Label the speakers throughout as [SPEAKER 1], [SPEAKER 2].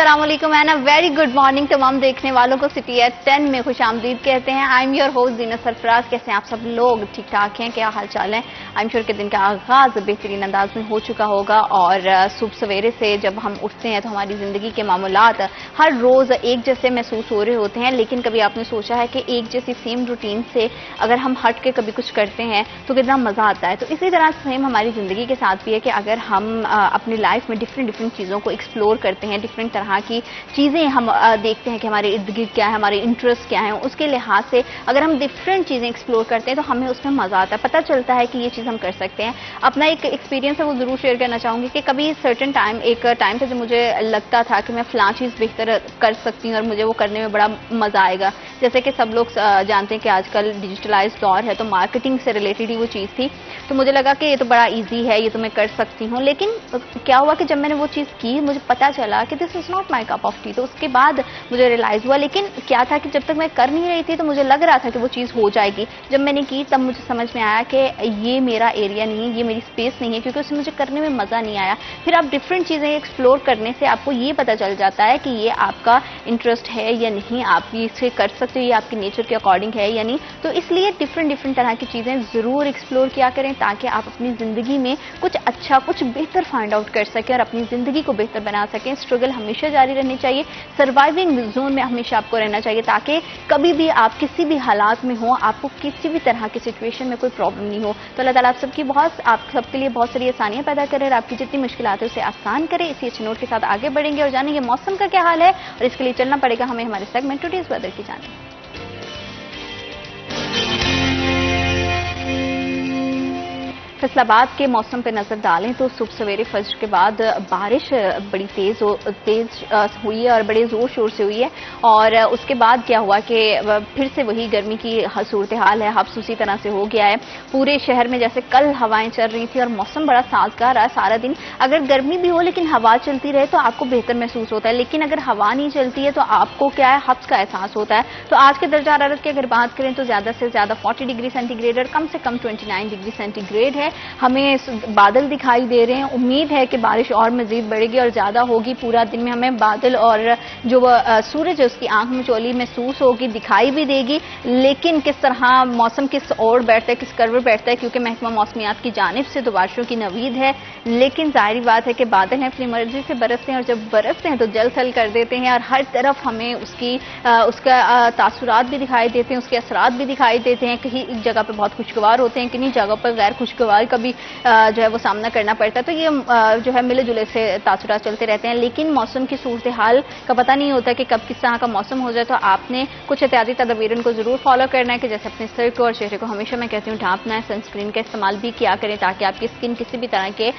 [SPEAKER 1] السلام علیکم and very good morning تمام دیکھنے والوں کو سٹی ایٹ 10 میں خوش آمدید کہتے ہیں. آئی ایم یور ہوسٹ زینت سرفراز. کیسے ہیں آپ سب لوگ؟ ٹھیک ٹھاک ہیں؟ کیا حال چال ہے؟ آئی ایم شیور کہ دن کا آغاز بہترین انداز میں ہو چکا ہوگا اور صبح سویرے سے جب ہم اٹھتے ہیں تو ہماری زندگی کے معمولات ہر روز ایک جیسے محسوس ہو رہے ہوتے ہیں, لیکن کبھی آپ نے سوچا ہے کہ ایک جیسی سیم روٹین سے اگر ہم ہٹ کے کبھی کچھ کرتے ہیں تو کتنا مزہ آتا ہے؟ تو اسی طرح سیم ہماری زندگی کے ساتھ بھی ہے کہ اگر ہم اپنی لائف میں ڈفرینٹ چیزوں کو ایکسپلور کرتے ہیں, ڈفرینٹ طرح کی چیزیں ہم دیکھتے ہیں کہ ہمارے ارد گرد کیا ہے, ہمارے انٹرسٹ کیا ہیں, اس کے لحاظ سے اگر ہم ڈفرینٹ چیزیں ایکسپلور کرتے ہیں تو ہمیں اس میں مزہ آتا ہے, پتہ چلتا ہے کہ یہ چیز ہم کر سکتے ہیں. اپنا ایک ایکسپیرینس ہے وہ ضرور شیئر کرنا چاہوں گی کہ کبھی سرٹن ایک ٹائم تھا جب مجھے لگتا تھا کہ میں فلاں چیز بہتر کر سکتی ہوں اور مجھے وہ کرنے میں بڑا مزہ آئے گا. جیسے کہ سب لوگ جانتے ہیں کہ آج کل ڈیجیٹلائز دور ہے, تو مارکیٹنگ سے ریلیٹڈ ہی وہ چیز تھی, تو مجھے لگا کہ یہ تو بڑا ایزی ہے, یہ تو میں کر سکتی ہوں. لیکن کیا ہوا کہ جب میں نے وہ چیز کی مجھے پتا چلا کہ this is not my cup of tea. تو اس کے بعد مجھے ریئلائز ہوا, لیکن کیا تھا کہ جب تک میں کر نہیں رہی تھی تو مجھے لگ رہا تھا کہ وہ چیز ہو جائے گی. جب میں نے کی تب مجھے سمجھ میں آیا کہ یہ میرا ایریا نہیں ہے, یہ میری اسپیس نہیں ہے, کیونکہ اس میں مجھے کرنے میں مزہ نہیں آیا. پھر آپ ڈفرینٹ چیزیں ایکسپلور کرنے سے آپ کو یہ پتا چل جاتا ہے کہ یہ آپ کا انٹرسٹ ہے یا نہیں, آپ یہ اسے کر سکتے ہو, یہ آپ کے نیچر کے اکارڈنگ ہے یا نہیں. تو اس لیے ڈفرینٹ طرح کی چیزیں ضرور ایکسپلور کیا کریں تاکہ آپ اپنی زندگی میں کچھ اچھا, کچھ بہتر فائنڈ آؤٹ کر سکیں اور اپنی زندگی کو بہتر بنا سکیں. اسٹرگل ہمیشہ جاری رہنی چاہیے, سروائیونگ زون میں ہمیشہ آپ کو رہنا چاہیے تاکہ کبھی بھی آپ کسی بھی حالات میں ہوں, آپ کو کسی بھی طرح کی سچویشن میں کوئی پرابلم نہیں ہو. تو اللہ تعالیٰ آپ سب کے لیے بہت ساری آسانیاں پیدا کرے اور آپ کی جتنی مشکلات ہیں اسے آسان کرے. اسی اچھے نوٹ کے ساتھ آگے بڑھیں گے اور جانیں گے موسم کا کیا حال ہے, اور اس کے لیے چلنا پڑے گا ہمیں ہمارے سیگمنٹ ٹوڈیز ویدر کی جانب. فیصل آباد کے موسم پہ نظر ڈالیں تو صبح سویرے فجر کے بعد بارش بڑی تیز ہوئی ہے اور بڑے زور شور سے ہوئی ہے, اور اس کے بعد کیا ہوا کہ پھر سے وہی گرمی کی صورتحال ہے, حبس اسی طرح سے ہو گیا ہے. پورے شہر میں جیسے کل ہوائیں چل رہی تھی اور موسم بڑا سازگار رہا سارا دن. اگر گرمی بھی ہو لیکن ہوا چلتی رہے تو آپ کو بہتر محسوس ہوتا ہے, لیکن اگر ہوا نہیں چلتی ہے تو آپ کو کیا ہے, حبس کا احساس ہوتا ہے. تو آج کے درجہ حرارت کی اگر بات کریں تو زیادہ سے زیادہ 40 ڈگری سینٹی گریڈ اور کم سے کم 29 ڈگری سینٹی گریڈ ہے. ہمیں بادل دکھائی دے رہے ہیں, امید ہے کہ بارش اور مزید بڑھے گی اور زیادہ ہوگی. پورا دن میں ہمیں بادل اور جو سورج ہے اس کی آنکھ مچولی محسوس ہوگی, دکھائی بھی دے گی. لیکن کس طرح موسم کس اوڑ بیٹھتا ہے, کس کروٹ بیٹھتا ہے, کیونکہ محکمہ موسمیات کی جانب سے تو بارشوں کی نوید ہے, لیکن ظاہری بات ہے کہ بادل ہیں اپنی مرضی سے برستے ہیں, اور جب برستے ہیں تو جل تھل کر دیتے ہیں اور ہر طرف ہمیں اس کا تاثرات بھی دکھائی دیتے ہیں, اس کے اثرات بھی دکھائی دیتے ہیں. کہیں ایک جگہ پہ بہت خوشگوار ہوتے ہیں, کنہیں جگہ پر غیر خوشگوار کبھی جو ہے وہ سامنا کرنا پڑتا ہے. تو یہ جو ہے ملے جلے سے تاثرات چلتے رہتے ہیں, لیکن موسم کی صورتحال کا پتہ نہیں ہوتا کہ کب کس طرح کا موسم ہو جائے. تو آپ نے کچھ احتیاطی تدابیر ان کو ضرور فالو کرنا ہے کہ جیسے اپنے سر کو اور چہرے کو ہمیشہ میں کہتی ہوں ڈھانپنا ہے, سنسکرین کا استعمال بھی کیا کریں تاکہ آپ کی اسکن کسی بھی طرح کے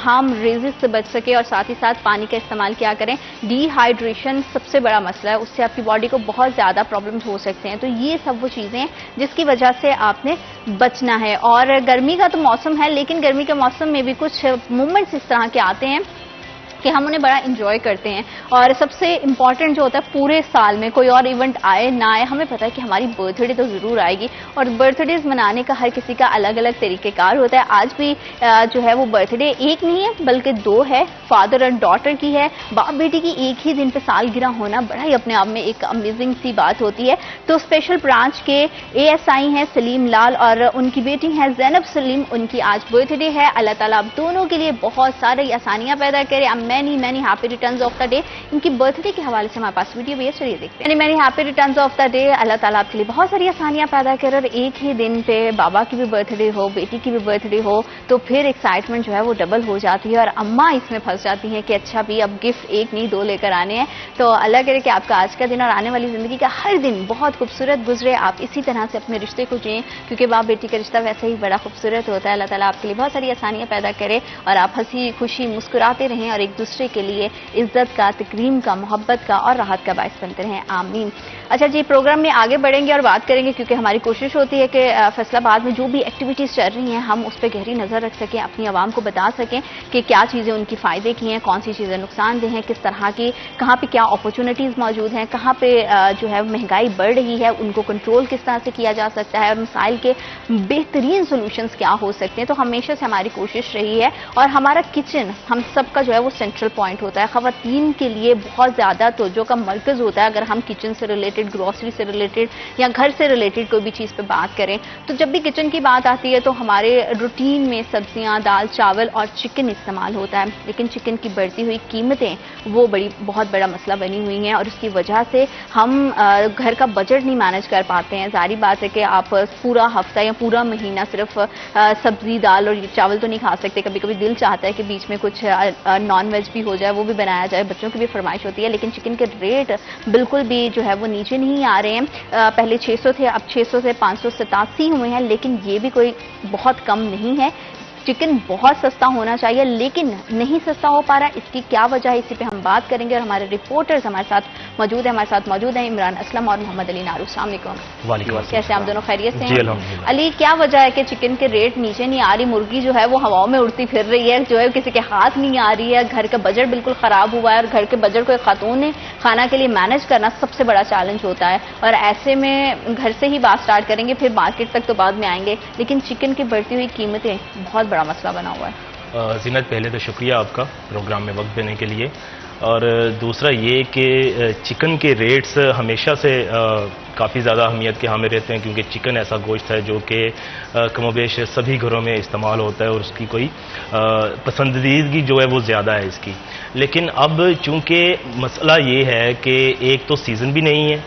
[SPEAKER 1] ہارم ریزز سے بچ سکے, اور ساتھ ہی ساتھ پانی کا استعمال کیا کریں. ڈی ہائیڈریشن سب سے بڑا مسئلہ ہے, اس سے آپ کی باڈی کو بہت زیادہ پرابلمز ہو سکتے ہیں. تو یہ سب وہ چیزیں جس کی وجہ سے آپ نے بچنا ہے. اور گرمی کا تو موسم ہے, لیکن گرمی کے موسم میں بھی کچھ مومنٹس اس طرح کے آتے ہیں کہ ہم انہیں بڑا انجوائے کرتے ہیں. اور سب سے امپورٹنٹ جو ہوتا ہے پورے سال میں کوئی اور ایونٹ آئے نہ آئے, ہمیں پتہ ہے کہ ہماری برتھ ڈے تو ضرور آئے گی, اور برتھ ڈیز منانے کا ہر کسی کا الگ الگ طریقہ کار ہوتا ہے. آج بھی جو ہے وہ برتھ ڈے ایک نہیں ہے بلکہ دو ہے, فادر اور ڈاٹر کی ہے. باپ بیٹی کی ایک ہی دن پہ سالگرہ ہونا بڑا ہی اپنے آپ میں ایک امیزنگ سی بات ہوتی ہے. تو اسپیشل برانچ کے ASI ہیں سلیم لال اور ان کی بیٹی ہیں زینب سلیم, ان کی آج برتھ ڈے ہے. اللہ تعالیٰ آپ دونوں کے لیے بہت ساری آسانیاں پیدا کرے. many happy returns of the day. ان کی برتھ ڈے کے حوالے سے ہمارے پاس ویڈیو بھی ہے, چلیے دیکھتے ہیں. many happy returns of the day. اللہ تعالیٰ آپ کے لیے بہت ساری آسانیاں پیدا کرے, اور ایک ہی دن پہ بابا کی بھی برتھ ڈے ہو, بیٹی کی بھی برتھ ڈے ہو, تو پھر ایکسائٹمنٹ جو ہے وہ ڈبل ہو جاتی ہے, اور اماں اس میں پھنس جاتی ہیں کہ اچھا بھی اب گفٹ ایک نہیں دو لے کر آنے ہیں. تو اللہ کرے کہ آپ کا آج کا دن اور آنے والی زندگی کا ہر دن بہت خوبصورت گزرے. آپ اسی طرح سے اپنے رشتے کو جئیں, کیونکہ باپ بیٹی کا رشتہ ویسے ہی بڑا خوبصورت ہوتا ہے. اللہ تعالیٰ آپ کے لیے بہت ساری آسانیاں پیدا کرے اور آپ ہنسی خوشی مسکراتے رہیں اور ایک دوسرے کے لیے عزت کا, تکریم کا, محبت کا اور راحت کا باعث بنتے رہیں. آمین. اچھا جی, پروگرام میں آگے بڑھیں گے اور بات کریں گے, کیونکہ ہماری کوشش ہوتی ہے کہ فیصل آباد میں جو بھی ایکٹیویٹیز چل رہی ہیں ہم اس پہ گہری نظر رکھ سکیں, اپنی عوام کو بتا سکیں کہ کیا چیزیں ان کی فائدے کی ہیں, کون سی چیزیں نقصان دہ ہیں, کس طرح کی کہاں پہ کیا اپرچونٹیز موجود ہیں, کہاں پہ جو ہے مہنگائی بڑھ رہی ہے, ان کو کنٹرول کس طرح سے کیا جا سکتا ہے, اور مسائل کے بہترین سولوشنز کیا ہو سکتے ہیں. تو ہمیشہ سے ہماری کوشش رہی ہے, اور ہمارا کچن ہم سب کا جو ہے وہ سینٹرل پوائنٹ ہوتا ہے, خواتین کے لیے بہت زیادہ توجہ کا مرکز ہوتا ہے. اگر ہم کچن سے ریلیٹڈ, گروسری سے ریلیٹڈ یا گھر سے ریلیٹڈ کوئی بھی چیز پہ بات کریں تو جب بھی کچن کی بات آتی ہے تو ہمارے روٹین میں سبزیاں, دال, چاول اور چکن استعمال ہوتا ہے. لیکن چکن کی بڑھتی ہوئی قیمتیں وہ بہت بڑا مسئلہ بنی ہوئی ہیں, اور اس کی وجہ سے ہم گھر کا بجٹ نہیں مینج کر پاتے ہیں. ظاہری بات ہے کہ آپ پورا ہفتہ یا پورا مہینہ صرف سبزی, دال اور چاول تو نہیں کھا سکتے. کبھی کبھی دل چاہتا ہے کہ بیچ میں کچھ نان ویج بھی ہو جائے, وہ بھی بنایا جائے, بچوں کی بھی فرمائش ہوتی ہے. لیکن چکن کے ریٹ بالکل بھی جو ہے وہ نیچے نہیں آ رہے ہیں. پہلے 600 تھے, اب 600 سے 587 ہوئے ہیں, لیکن یہ بھی کوئی بہت کم نہیں ہے. چکن بہت سستا ہونا چاہیے لیکن نہیں سستا ہو پا رہا. اس کی کیا وجہ ہے, اسی پہ ہم بات کریں گے, اور ہمارے رپورٹرز ہمارے ساتھ موجود ہیں عمران اسلم اور محمد علی نارو. السلام علیکم. کیسے آپ دونوں, خیریت سے ہیں؟ علی, کیا وجہ ہے کہ چکن کے ریٹ نیچے نہیں آ رہی؟ مرغی جو ہے وہ ہواؤں میں اڑتی پھر رہی ہے, جو ہے کسی کے ہاتھ نہیں آ رہی ہے. گھر کا بجٹ بالکل خراب ہوا ہے, اور گھر کے بجٹ کو ایک خاتون نے کھانا کے لیے مینج کرنا سب سے بڑا چیلنج ہوتا ہے. اور ایسے میں گھر سے ہی بات سٹارٹ کریں گے, پھر مارکیٹ تک تو بعد میں آئیں گے. لیکن چکن کی بڑھتی ہوئی قیمتیں بہت بڑا مسئلہ بنا ہوا ہے.
[SPEAKER 2] زینت, پہلے تو شکریہ آپ کا پروگرام میں وقت دینے کے لیے, اور دوسرا یہ کہ چکن کے ریٹس ہمیشہ سے کافی زیادہ اہمیت کے حامل رہتے ہیں, کیونکہ چکن ایسا گوشت ہے جو کہ کم و بیش سبھی گھروں میں استعمال ہوتا ہے, اور اس کی کوئی پسندیدگی جو ہے وہ زیادہ ہے اس کی. لیکن اب چونکہ مسئلہ یہ ہے کہ ایک تو سیزن بھی نہیں ہے,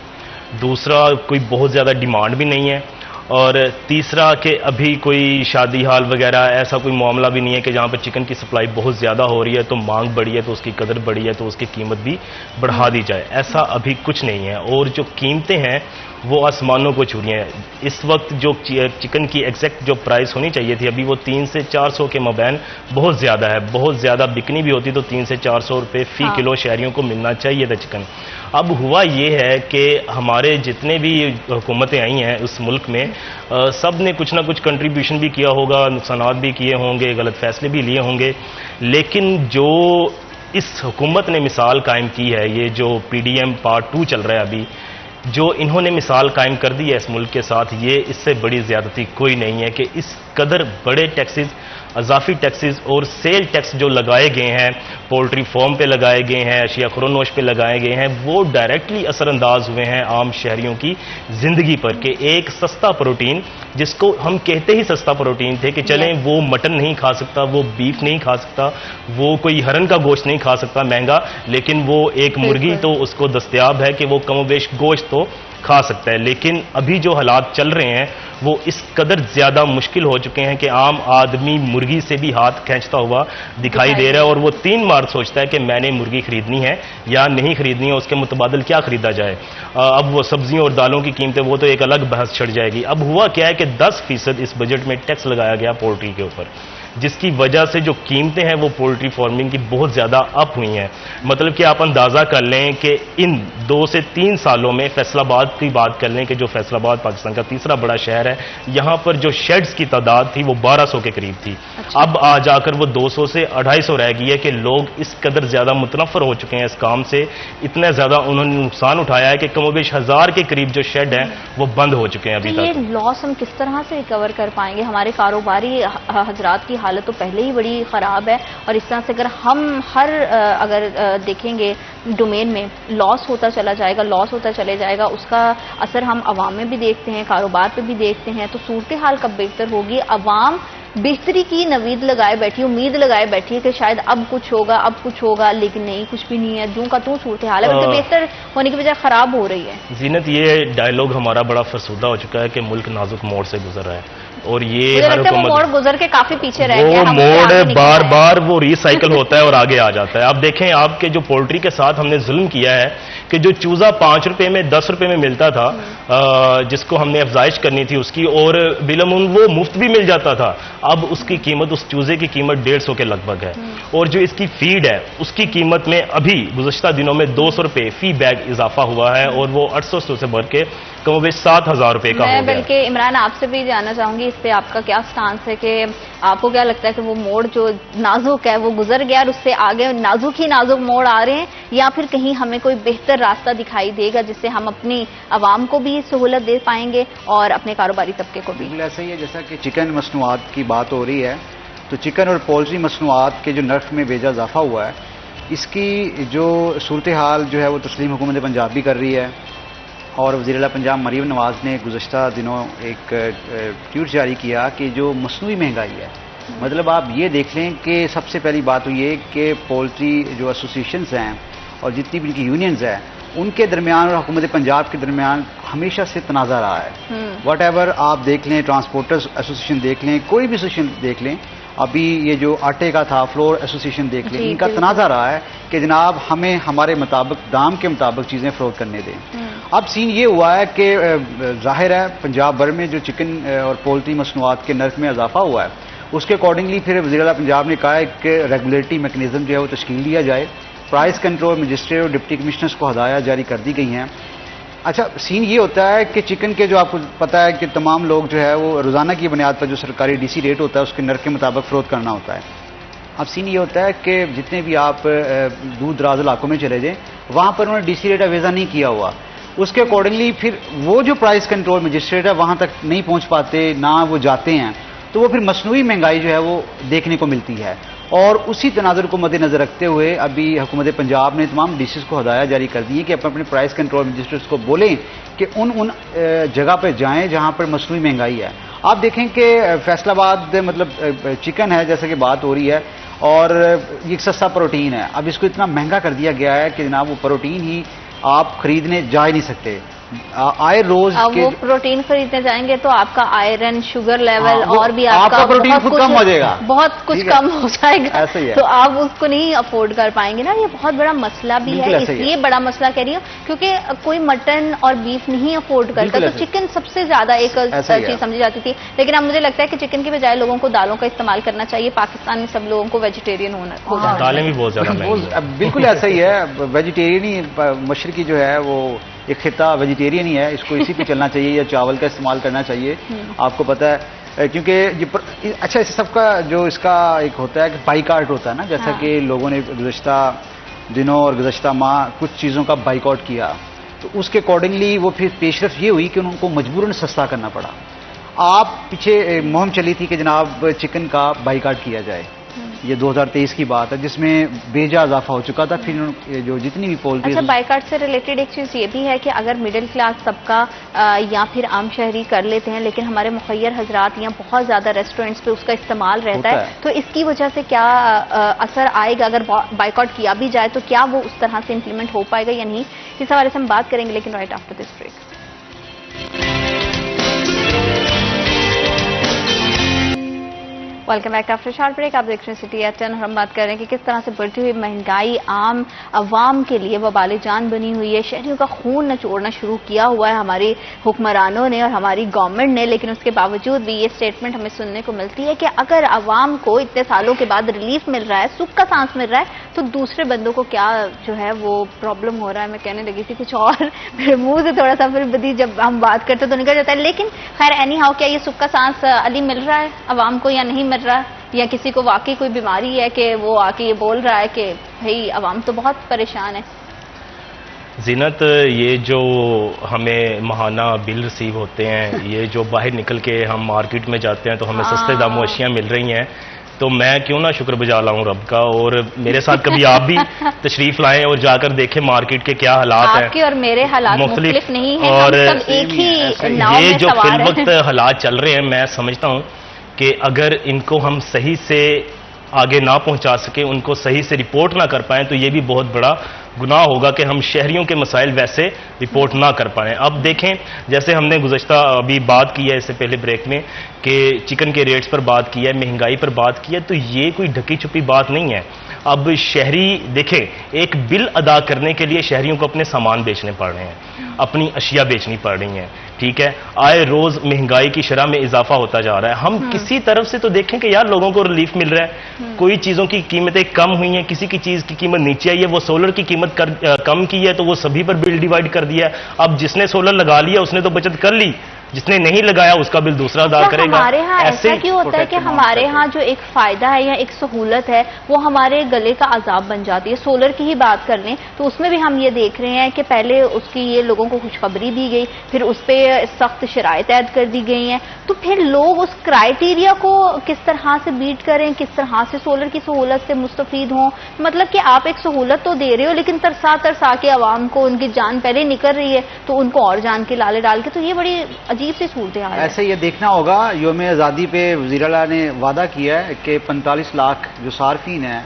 [SPEAKER 2] دوسرا کوئی بہت زیادہ ڈیمانڈ بھی نہیں ہے, اور تیسرا کہ ابھی کوئی شادی حال وغیرہ ایسا کوئی معاملہ بھی نہیں ہے کہ جہاں پر چکن کی سپلائی بہت زیادہ ہو رہی ہے تو مانگ بڑھی ہے تو اس کی قدر بڑھی ہے تو اس کی قیمت بھی بڑھا دی جائے. ایسا ابھی کچھ نہیں ہے, اور جو قیمتیں ہیں وہ آسمانوں کو چھو رہی ہیں. اس وقت جو چکن کی ایگزیکٹ جو پرائس ہونی چاہیے تھی ابھی وہ 300 سے 400 کے مابین بہت زیادہ ہے. بہت زیادہ بکنی بھی ہوتی تو 300 سے 400 روپے فی کلو شہریوں کو ملنا چاہیے تھا چکن. اب ہوا یہ ہے کہ ہمارے جتنے بھی حکومتیں آئی ہیں اس ملک میں سب نے کچھ نہ کچھ کنٹریبیوشن بھی کیا ہوگا, نقصانات بھی کیے ہوں گے, غلط فیصلے بھی لیے ہوں گے. لیکن جو اس حکومت نے مثال قائم کی ہے, یہ جو PDM پارٹ 2 چل رہا ہے ابھی, جو انہوں نے مثال قائم کر دی ہے اس ملک کے ساتھ, یہ اس سے بڑی زیادتی کوئی نہیں ہے کہ اس قدر بڑے ٹیکسز, اضافی ٹیکسز اور سیل ٹیکس جو لگائے گئے ہیں, پولٹری فارم پہ لگائے گئے ہیں, اشیاء خورونوش پہ لگائے گئے ہیں, وہ ڈائریکٹلی اثر انداز ہوئے ہیں عام شہریوں کی زندگی پر. کہ ایک سستا پروٹین, جس کو ہم کہتے ہی سستا پروٹین تھے کہ چلیں وہ مٹن نہیں کھا سکتا, وہ بیف نہیں کھا سکتا, وہ کوئی ہرن کا گوشت نہیں کھا سکتا مہنگا, لیکن وہ ایک مرغی تو اس کو دستیاب ہے کہ وہ کم و بیش گوشت تو کھا سکتا ہے. لیکن ابھی جو حالات چل رہے ہیں وہ اس قدر زیادہ مشکل ہو چکے ہیں کہ عام آدمی مرغی سے بھی ہاتھ کھینچتا ہوا دکھائی دے رہا ہے, اور وہ 3 بار سوچتا ہے کہ میں نے مرغی خریدنی ہے یا نہیں خریدنی ہے, اس کے متبادل کیا خریدا جائے. اب وہ سبزیوں اور دالوں کی قیمتیں وہ تو ایک الگ بحث چھڑ جائے گی. اب ہوا کیا ہے کہ 10% اس بجٹ میں ٹیکس لگایا گیا پولٹری کے اوپر, جس کی وجہ سے جو قیمتیں ہیں وہ پولٹری فارمنگ کی بہت زیادہ اپ ہوئی ہیں. مطلب کہ آپ اندازہ کر لیں کہ ان 2 سے 3 سالوں میں فیصل آباد کی بات کر لیں کہ جو فیصل آباد پاکستان کا تیسرا بڑا شہر ہے, یہاں پر جو شیڈز کی تعداد تھی وہ 1200 کے قریب تھی. اب آ جا کر وہ 200 سے 250 رہ گئی ہے کہ لوگ اس قدر زیادہ متنفر ہو چکے ہیں اس کام سے, اتنا زیادہ انہوں نے نقصان اٹھایا ہے کہ کم و بیش 1000 کے قریب جو شیڈ ہیں وہ بند ہو چکے ہیں ابھی تک.
[SPEAKER 1] یہ لاس ہم کس طرح سے ریکور کر پائیں گے؟ ہمارے کاروباری حضرات کی حالت تو پہلے ہی بڑی خراب ہے, اور اس طرح سے اگر ہم اگر دیکھیں گے ڈومین میں لاس ہوتا چلا جائے گا, لاس ہوتا چلے جائے گا, اس کا اثر ہم عوام میں بھی دیکھتے ہیں, کاروبار پہ بھی دیکھتے ہیں. تو صورتحال کب بہتر ہوگی؟ عوام بہتری کی نوید لگائے بیٹھی, امید لگائے بیٹھی ہے کہ شاید اب کچھ ہوگا, اب کچھ ہوگا, لیکن نہیں, کچھ بھی نہیں ہے. جوں کا تو صورتحال ہے, بلکہ بہتر ہونے کی بجائے خراب ہو رہی ہے.
[SPEAKER 2] زینت, یہ ڈائیلاگ ہمارا بڑا فرسودہ ہو چکا ہے کہ ملک نازک موڑ سے گزر رہا ہے, اور یہ ہر حکومت
[SPEAKER 1] موڑ گزر کے کافی پیچھے رہ گیا.
[SPEAKER 2] وہ موڑ بار بار وہ ری سائیکل ہوتا ہے اور آگے آ جاتا ہے. اب دیکھیں آپ کے جو پولٹری کے ساتھ ہم نے ظلم کیا ہے کہ جو چوزا 5 روپے میں 10 روپے میں ملتا تھا, جس کو ہم نے افزائش کرنی تھی اس کی, اور بالعموم وہ مفت بھی مل جاتا تھا, اب اس کی قیمت, اس چوزے کی قیمت 150 کے لگ بھگ ہے. اور جو اس کی فیڈ ہے اس کی قیمت میں ابھی گزشتہ دنوں میں 200 روپے فی بیگ اضافہ ہوا ہے, اور وہ 800 سے بڑھ کے کم و بیش 7000 روپے کا ہو گیا.
[SPEAKER 1] میں بلکہ عمران آپ سے بھی جاننا چاہوں گی اس پہ آپ کا کیا سٹانس ہے, کہ آپ کو کیا لگتا ہے کہ وہ موڑ جو نازک ہے وہ گزر گیا اور اس سے آگے نازک ہی نازک موڑ آ رہے ہیں, یا پھر کہیں ہمیں کوئی بہتر راستہ دکھائی دے گا جس سے ہم اپنی عوام کو بھی سہولت دے پائیں گے اور اپنے کاروباری طبقے کو بھی؟
[SPEAKER 3] ایسا ہی ہے جیسا کہ چکن مصنوعات کی بات ہو رہی ہے, تو چکن اور پولٹری مصنوعات کے جو نرخ میں بیجا اضافہ ہوا ہے اس کی جو صورتحال جو ہے وہ تسلیم حکومت پنجاب بھی کر رہی ہے، اور وزیر اعلیٰ پنجاب مریم نواز نے گزشتہ دنوں ایک ٹویٹ جاری کیا کہ جو مصنوعی مہنگائی ہے، مطلب آپ یہ دیکھ لیں کہ سب سے پہلی بات تو یہ کہ پولٹری جو ایسوسیشنز ہیں اور جتنی بھی ان کی یونینز ہیں ان کے درمیان اور حکومت پنجاب کے درمیان ہمیشہ سے تنازع رہا ہے. واٹ ایور آپ دیکھ لیں، ٹرانسپورٹرز ایسوسیشن دیکھ لیں، کوئی بھی ایسوسیشن دیکھ لیں، ابھی یہ جو آٹے کا تھا فلور ایسوسیشن دیکھ لیں، ان کا تنازع رہا ہے کہ جناب ہمیں ہمارے مطابق دام کے مطابق چیزیں فروخت کرنے دیں. اب سین یہ ہوا ہے کہ ظاہر ہے پنجاب بھر میں جو چکن اور پولٹری مصنوعات کے نرخ میں اضافہ ہوا ہے، اس کے اکارڈنگلی پھر وزیر اعلیٰ پنجاب نے کہا ہے کہ ریگولیٹری میکنزم جو ہے وہ تشکیل دیا جائے. پرائز کنٹرول مجسٹریٹ اور ڈپٹی کمشنرز کو ہدایات جاری کر دی گئی ہیں. اچھا سین یہ ہوتا ہے کہ چکن کے جو آپ کو پتہ ہے کہ تمام لوگ جو ہے وہ روزانہ کی بنیاد پر جو سرکاری ڈی سی ریٹ ہوتا ہے اس کے نرخ کے مطابق فروخت کرنا ہوتا ہے. اب سین یہ ہوتا ہے کہ جتنے بھی آپ دور دراز علاقوں میں چلے جائیں وہاں پر انہوں نے ڈی سی ریٹ اویزا نہیں کیا ہوا، اس کے اکارڈنگلی پھر وہ جو پرائز کنٹرول مجسٹریٹ ہے وہاں تک نہیں پہنچ پاتے، نہ وہ جاتے ہیں، تو وہ پھر مصنوعی مہنگائی جو ہے وہ دیکھنے کو ملتی ہے. اور اسی تناظر کو مد نظر رکھتے ہوئے ابھی حکومت پنجاب نے تمام ڈی سیز کو ہدایات جاری کر دی ہے کہ اپنے پرائز کنٹرول مجسٹریٹس کو بولیں کہ ان جگہ پہ جائیں جہاں پر مصنوعی مہنگائی ہے. آپ دیکھیں کہ فیصل آباد مطلب چکن ہے جیسے کہ بات ہو رہی ہے، اور یہ سستا پروٹین ہے، اب اس کو اتنا مہنگا کر دیا گیا ہے کہ جناب وہ پروٹین ہی آپ خریدنے جا ہی نہیں سکتے. آئے روز
[SPEAKER 1] وہ پروٹین خریدنے جائیں گے تو آپ کا آئرن، شوگر لیول اور بھی
[SPEAKER 3] آپ کا پروٹین خود کم ہو جائے گا،
[SPEAKER 1] بہت کچھ کم ہو جائے گا،
[SPEAKER 3] ایسا ہی ہے.
[SPEAKER 1] تو آپ اس کو نہیں افورڈ کر پائیں گے نا. یہ بہت بڑا مسئلہ بھی ہے، اس لیے بڑا مسئلہ کہہ رہی ہوں کیونکہ کوئی مٹن اور بیف نہیں افورڈ کرتا، تو چکن سب سے زیادہ ایک چیز سمجھی جاتی تھی. لیکن اب مجھے لگتا ہے کہ چکن کی بجائے لوگوں کو دالوں کا استعمال کرنا چاہیے. پاکستان میں سب لوگوں کو ویجیٹیرین ہو جانا،
[SPEAKER 2] دالیں بھی بہت زیادہ
[SPEAKER 3] بالکل ایسا ہی ہے. ویجیٹیرین ہی مشرقی جو ہے وہ ایک خطہ ویجیٹیرین ہی ہے، اس کو اسی پہ چلنا چاہیے یا چاول کا استعمال کرنا چاہیے. آپ کو پتہ ہے کیونکہ اچھا اس سب کا جو اس کا ایک ہوتا ہے کہ بائیکاٹ ہوتا ہے نا، جیسا کہ لوگوں نے گزشتہ دنوں اور گزشتہ ماہ کچھ چیزوں کا بائیکاٹ کیا، تو اس کے اکارڈنگلی وہ پھر پیش رفت یہ ہوئی کہ ان کو مجبوراً سستا کرنا پڑا. آپ پیچھے مہم چلی تھی کہ جناب چکن کا بائیکاٹ کیا جائے، یہ 2023 کی بات ہے جس میں بے جا اضافہ ہو چکا تھا. پھر جو جتنی بھی پولٹری،
[SPEAKER 1] اچھا بائیکاٹ سے ریلیٹڈ ایک چیز یہ بھی ہے کہ اگر مڈل کلاس طبقہ یا پھر عام شہری کر لیتے ہیں لیکن ہمارے مخیر حضرات یا بہت زیادہ ریسٹورینٹس پہ اس کا استعمال رہتا ہے، تو اس کی وجہ سے کیا اثر آئے گا؟ اگر بائیکاٹ کیا بھی جائے تو کیا وہ اس طرح سے امپلیمنٹ ہو پائے گا یا نہیں؟ اس حوالے سے ہم بات کریں گے، لیکن right after this break. Welcome back after short break. آپ دیکھ رہے ہیں سٹی ایٹ 10 اور ہم بات کر رہے ہیں کہ کس طرح سے بڑھتی ہوئی مہنگائی عام عوام کے لیے وبال جان بنی ہوئی ہے. شہریوں کا خون نچوڑنا شروع کیا ہوا ہے ہماری حکمرانوں نے اور ہماری گورنمنٹ نے، لیکن اس کے باوجود بھی یہ سٹیٹمنٹ ہمیں سننے کو ملتی ہے کہ اگر عوام کو اتنے سالوں کے بعد ریلیف مل رہا ہے، سکھ کا سانس مل رہا ہے، تو دوسرے بندوں کو کیا جو ہے وہ پرابلم ہو رہا ہے. میں کہنے لگی تھی کچھ اور، پھر منہ سے تھوڑا سا پھر بدی جب ہم بات کرتے تو نکل جاتا ہے. لیکن خیر اینی ہاؤ، کیا یہ سکھ کا سانس علی مل رہا ہے عوام کو یا نہیں مل رہا ہے؟ یا کسی کو واقعی کوئی بیماری ہے کہ وہ آ کے یہ بول رہا ہے کہ بھئی عوام تو بہت پریشان ہے؟
[SPEAKER 2] زینت، یہ جو ہمیں ماہانہ بل ریسیو ہوتے ہیں، یہ جو باہر نکل کے ہم مارکیٹ میں جاتے ہیں تو ہمیں سستے داموں اشیاء مل رہی ہیں، تو میں کیوں نہ شکر بجا لاؤں رب کا، اور میرے ساتھ کبھی آپ بھی تشریف لائیں اور جا کر دیکھیں مارکیٹ کے کیا حالات ہیں.
[SPEAKER 1] آپ کے اور میرے حالات مختلف نہیں ہیں،
[SPEAKER 2] اور
[SPEAKER 1] ہم سب ایک ہی ناؤ میں
[SPEAKER 2] یہ جو
[SPEAKER 1] سوار
[SPEAKER 2] فی
[SPEAKER 1] ہیں.
[SPEAKER 2] الوقت حالات چل رہے ہیں، میں سمجھتا ہوں کہ اگر ان کو ہم صحیح سے آگے نہ پہنچا سکیں، ان کو صحیح سے رپورٹ نہ کر پائیں، تو یہ بھی بہت بڑا گناہ ہوگا کہ ہم شہریوں کے مسائل ویسے رپورٹ نہ کر پائیں. اب دیکھیں، جیسے ہم نے گزشتہ ابھی بات کی ہے اس سے پہلے بریک میں کہ چکن کے ریٹس پر بات کی ہے، مہنگائی پر بات کی ہے، تو یہ کوئی ڈھکی چھپی بات نہیں ہے. اب شہری دیکھیں، ایک بل ادا کرنے کے لیے شہریوں کو اپنے سامان بیچنے پڑ رہے ہیں، اپنی اشیاء بیچنی پڑ رہی ہیں، ٹھیک ہے. آئے روز مہنگائی کی شرح میں اضافہ ہوتا جا رہا ہے. ہم کسی طرف سے تو دیکھیں کہ یار لوگوں کو ریلیف مل رہا ہے، کوئی چیزوں کی قیمتیں کم ہوئی ہیں، کسی کی چیز کی قیمت نیچے آئی ہے، وہ سولر کی قیمت کم کی ہے تو وہ سبھی پر بل ڈیوائیڈ کر دیا ہے. اب جس نے سولر لگا لیا اس نے تو بچت کر لی، جس نے نہیں لگایا اس کا بل دوسرا ادا کرے گا.
[SPEAKER 1] ہمارے ہاں ایسا کیوں ہوتا ہے کہ ہمارے ہاں جو ایک فائدہ ہے یا ایک سہولت ہے وہ ہمارے گلے کا عذاب بن جاتی ہے؟ سولر کی ہی بات کر لیں تو اس میں بھی ہم یہ دیکھ رہے ہیں کہ پہلے اس کی یہ لوگوں کو خوشخبری دی گئی, پھر اس پہ سخت شرائط عائد کر دی گئی ہیں, تو پھر لوگ اس کرائیٹیریا کو کس طرح سے بیٹ کریں, کس طرح سے سولر کی سہولت سے مستفید ہوں. مطلب کہ آپ ایک سہولت تو دے رہے ہو لیکن ترسا کے عوام کو ان کی جان پہلے نکل رہی ہے تو ان کو اور جان کے لالے ڈال کے, تو یہ بڑی عجیب سی صورتحال ہے.
[SPEAKER 3] ایسے یہ دیکھنا ہوگا, یوم آزادی پہ وزیر اعلیٰ نے وعدہ کیا ہے کہ 45 لاکھ جو صارفین ہیں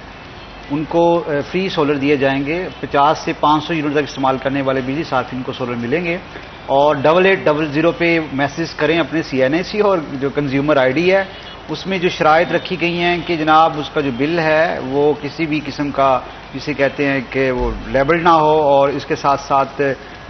[SPEAKER 3] ان کو فری سولر دیے جائیں گے. 50 سے 500 یونٹ تک استعمال کرنے والے بجلی صارفین کو سولر ملیں گے. اور 8800 پہ میسج کریں اپنے CNAC, اور جو کنزیومر ID ہے اس میں جو شرائط رکھی گئی ہیں کہ جناب اس کا جو بل ہے وہ کسی بھی قسم کا جسے کہتے ہیں کہ وہ لیبل نہ ہو, اور اس کے ساتھ ساتھ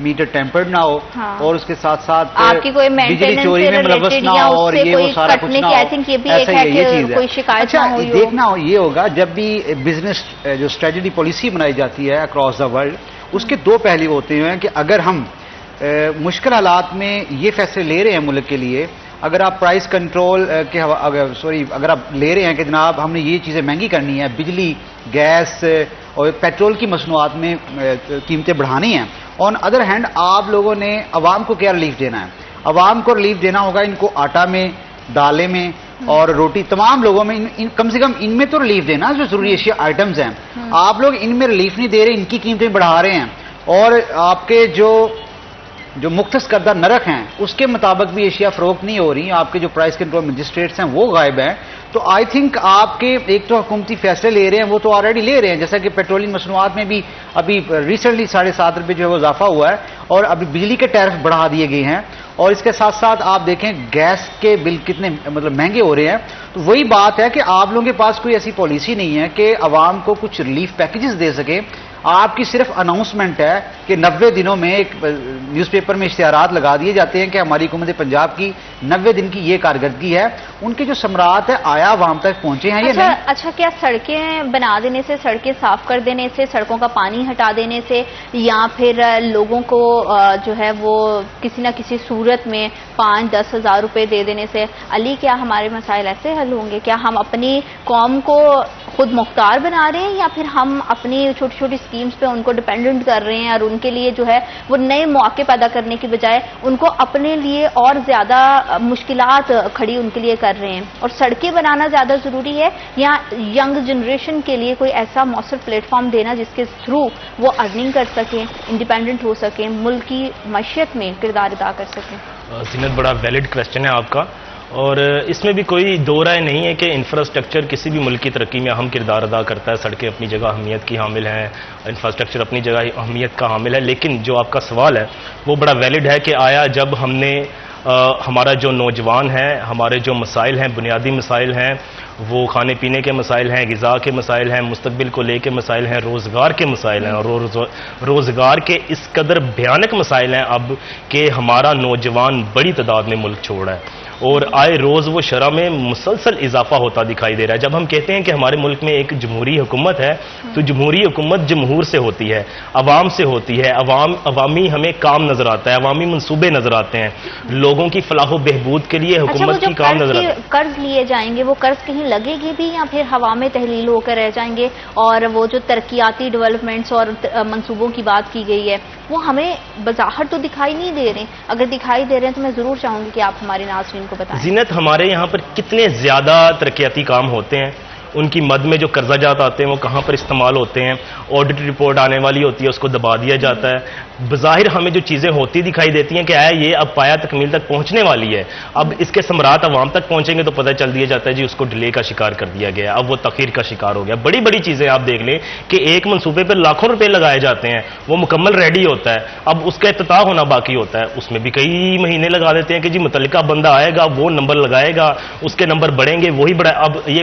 [SPEAKER 3] میٹر ٹیمپرڈ نہ ہو, اور اس کے ساتھ ساتھ
[SPEAKER 1] آپ کی کوئی
[SPEAKER 3] بجلی چوری میں ملوث نہ ہو, اور یہ وہ سارا کچھ نہ ہو. ایسا یہ چیز ہے. اچھا دیکھنا یہ ہوگا جب بھی بزنس جو اسٹریٹجی پالیسی بنائی جاتی ہے اکراس دا ورلڈ, اس کے دو پہلو ہوتے ہیں کہ اگر ہم مشکل حالات میں یہ فیصلے لے رہے ہیں ملک کے لیے, اگر آپ پرائس کنٹرول کے اگر آپ لے رہے ہیں کہ جناب ہم نے یہ چیزیں مہنگی کرنی ہے, بجلی, گیس اور پیٹرول کی مصنوعات میں قیمتیں بڑھانی ہیں, آن ادر ہینڈ آپ لوگوں نے عوام کو کیا ریلیف دینا ہے؟ عوام کو ریلیف دینا ہوگا ان کو آٹا میں, دالیں میں اور روٹی, تمام لوگوں میں کم سے کم ان میں تو ریلیف دینا جو ضروری اشیاء آئٹمز ہیں. آپ لوگ ان میں ریلیف نہیں دے رہے, ان کی قیمتیں بڑھا رہے ہیں, اور آپ کے جو مختص کردہ نرخ ہیں اس کے مطابق بھی اشیاء فروخت نہیں ہو رہی. آپ کے جو پرائس کنٹرول مجسٹریٹس ہیں وہ غائب ہیں. تو آئی تھنک آپ کے ایک تو حکومتی فیصلے لے رہے ہیں وہ تو آلریڈی لے رہے ہیں, جیسا کہ پیٹرولیم مصنوعات میں بھی ابھی ریسنٹلی 7.5 روپے جو ہے وہ اضافہ ہوا ہے, اور ابھی بجلی کے ٹیرف بڑھا دیے گئے ہیں, اور اس کے ساتھ ساتھ آپ دیکھیں گیس کے بل کتنے مہنگے ہو رہے ہیں. تو وہی بات ہے کہ آپ لوگوں کے پاس کوئی ایسی پالیسی نہیں ہے کہ عوام کو کچھ ریلیف پیکیجز دے سکے. آپ کی صرف اناؤنسمنٹ ہے کہ 90 دنوں میں ایک نیوز پیپر میں اشتہارات لگا دیے جاتے ہیں کہ ہماری حکومت پنجاب کی 90 دن کی یہ کارکردگی ہے. ان کے جو ثمرات ہے آیا عوام تک پہنچے ہیں یا نہیں؟
[SPEAKER 1] اچھا کیا سڑکیں بنا دینے سے, سڑکیں صاف کر دینے سے, سڑکوں کا پانی ہٹا دینے سے, یا پھر لوگوں کو جو ہے وہ کسی نہ کسی صورت میں 5-10 ہزار روپے دے دینے سے علی کیا ہمارے مسائل ایسے حل ہوں گے؟ کیا ہم اپنی قوم کو خود مختار بنا رہے ہیں, یا پھر ہم اپنی چھوٹی چھوٹی اسکیمز پہ ان کو ڈیپینڈنٹ کر رہے ہیں, اور ان کے لیے جو ہے وہ نئے مواقع پیدا کرنے کی بجائے ان کو اپنے لیے اور زیادہ مشکلات کھڑی ان کے لیے کر رہے ہیں؟ اور سڑکیں بنانا زیادہ ضروری ہے یا ینگ جنریشن کے لیے کوئی ایسا مؤثر پلیٹ فارم دینا جس کے تھرو وہ ارننگ کر سکیں, انڈیپینڈنٹ ہو سکیں, ملک کی معیشت میں کردار ادا کر سکیں؟
[SPEAKER 2] زینت بڑا ویلڈ کویسچن ہے آپ کا, اور اس میں بھی کوئی دو رائے نہیں ہے کہ انفراسٹرکچر کسی بھی ملک کی ترقی میں اہم کردار ادا کرتا ہے. سڑکیں اپنی جگہ اہمیت کی حامل ہیں, انفراسٹرکچر اپنی جگہ اہمیت کا حامل ہے, لیکن جو آپ کا سوال ہے وہ بڑا ویلڈ ہے کہ آیا جب ہم نے ہمارا جو نوجوان ہے, ہمارے جو مسائل ہیں, بنیادی مسائل ہیں, وہ کھانے پینے کے مسائل ہیں, غذا کے مسائل ہیں, مستقبل کو لے کے مسائل ہیں, روزگار کے مسائل ہیں, اور روزگار کے اس قدر بھیانک مسائل ہیں اب کہ ہمارا نوجوان بڑی تعداد میں ملک چھوڑ رہا ہے, اور آئے روز وہ شرح میں مسلسل اضافہ ہوتا دکھائی دے رہا ہے. جب ہم کہتے ہیں کہ ہمارے ملک میں ایک جمہوری حکومت ہے تو جمہوری حکومت جمہور سے ہوتی ہے, عوام سے ہوتی ہے, عوامی ہمیں کام نظر آتا ہے, عوامی منصوبے نظر آتے ہیں, لوگوں کی فلاح و بہبود کے لیے حکومت کی کام نظر آتا ہے.
[SPEAKER 1] قرض لیے جائیں گے وہ قرض کہیں لگے گی بھی, یا پھر ہوا میں تحلیل ہو کر رہ جائیں گے, اور وہ جو ترقیاتی ڈیولپمنٹس اور منصوبوں کی بات کی گئی ہے وہ ہمیں بظاہر تو دکھائی نہیں دے رہے. اگر دکھائی دے رہے ہیں تو میں ضرور چاہوں گی کہ آپ ہمارے ناظرین کو بتائیں.
[SPEAKER 2] زینت, ہمارے یہاں پر کتنے زیادہ ترقیاتی کام ہوتے ہیں, ان کی مد میں جو قرضہ جات آتے ہیں وہ کہاں پر استعمال ہوتے ہیں, آڈٹ رپورٹ آنے والی ہوتی ہے اس کو دبا دیا جاتا ہے. بظاہر ہمیں جو چیزیں ہوتی دکھائی دیتی ہیں کہ آیا یہ اب پایا تکمیل تک پہنچنے والی ہے, اب اس کے ثمرات عوام تک پہنچیں گے تو پتہ چل دیا جاتا ہے جی اس کو ڈیلے کا شکار کر دیا گیا, اب وہ تاخیر کا شکار ہو گیا. بڑی بڑی چیزیں آپ دیکھ لیں کہ ایک منصوبے پر لاکھوں روپے لگائے جاتے ہیں, وہ مکمل ریڈی ہوتا ہے, اب اس کا افتتاح ہونا باقی ہوتا ہے, اس میں بھی کئی مہینے لگا دیتے ہیں کہ جی متعلقہ بندہ آئے گا, وہ نمبر لگائے گا, اس کے نمبر بڑھیں گے, وہی بڑھا. اب یہ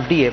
[SPEAKER 3] FDA,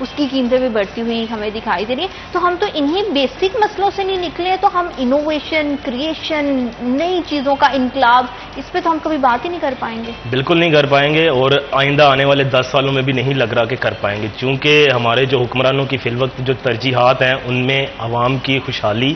[SPEAKER 1] اس کی قیمتیں بھی بڑھتی ہوئی ہمیں دکھائی دے رہی ہیں. تو ہم تو انہی بیسک مسئلوں سے نہیں نکلے ہیں, تو ہم انوویشن, کریشن, نئی چیزوں کا انقلاب, اس پہ تو ہم کبھی بات ہی نہیں کر پائیں گے.
[SPEAKER 2] بالکل نہیں کر پائیں گے, اور آئندہ آنے والے 10 سالوں میں بھی نہیں لگ رہا کہ کر پائیں گے, چونکہ ہمارے جو حکمرانوں کی فی الوقت جو ترجیحات ہیں ان میں عوام کی خوشحالی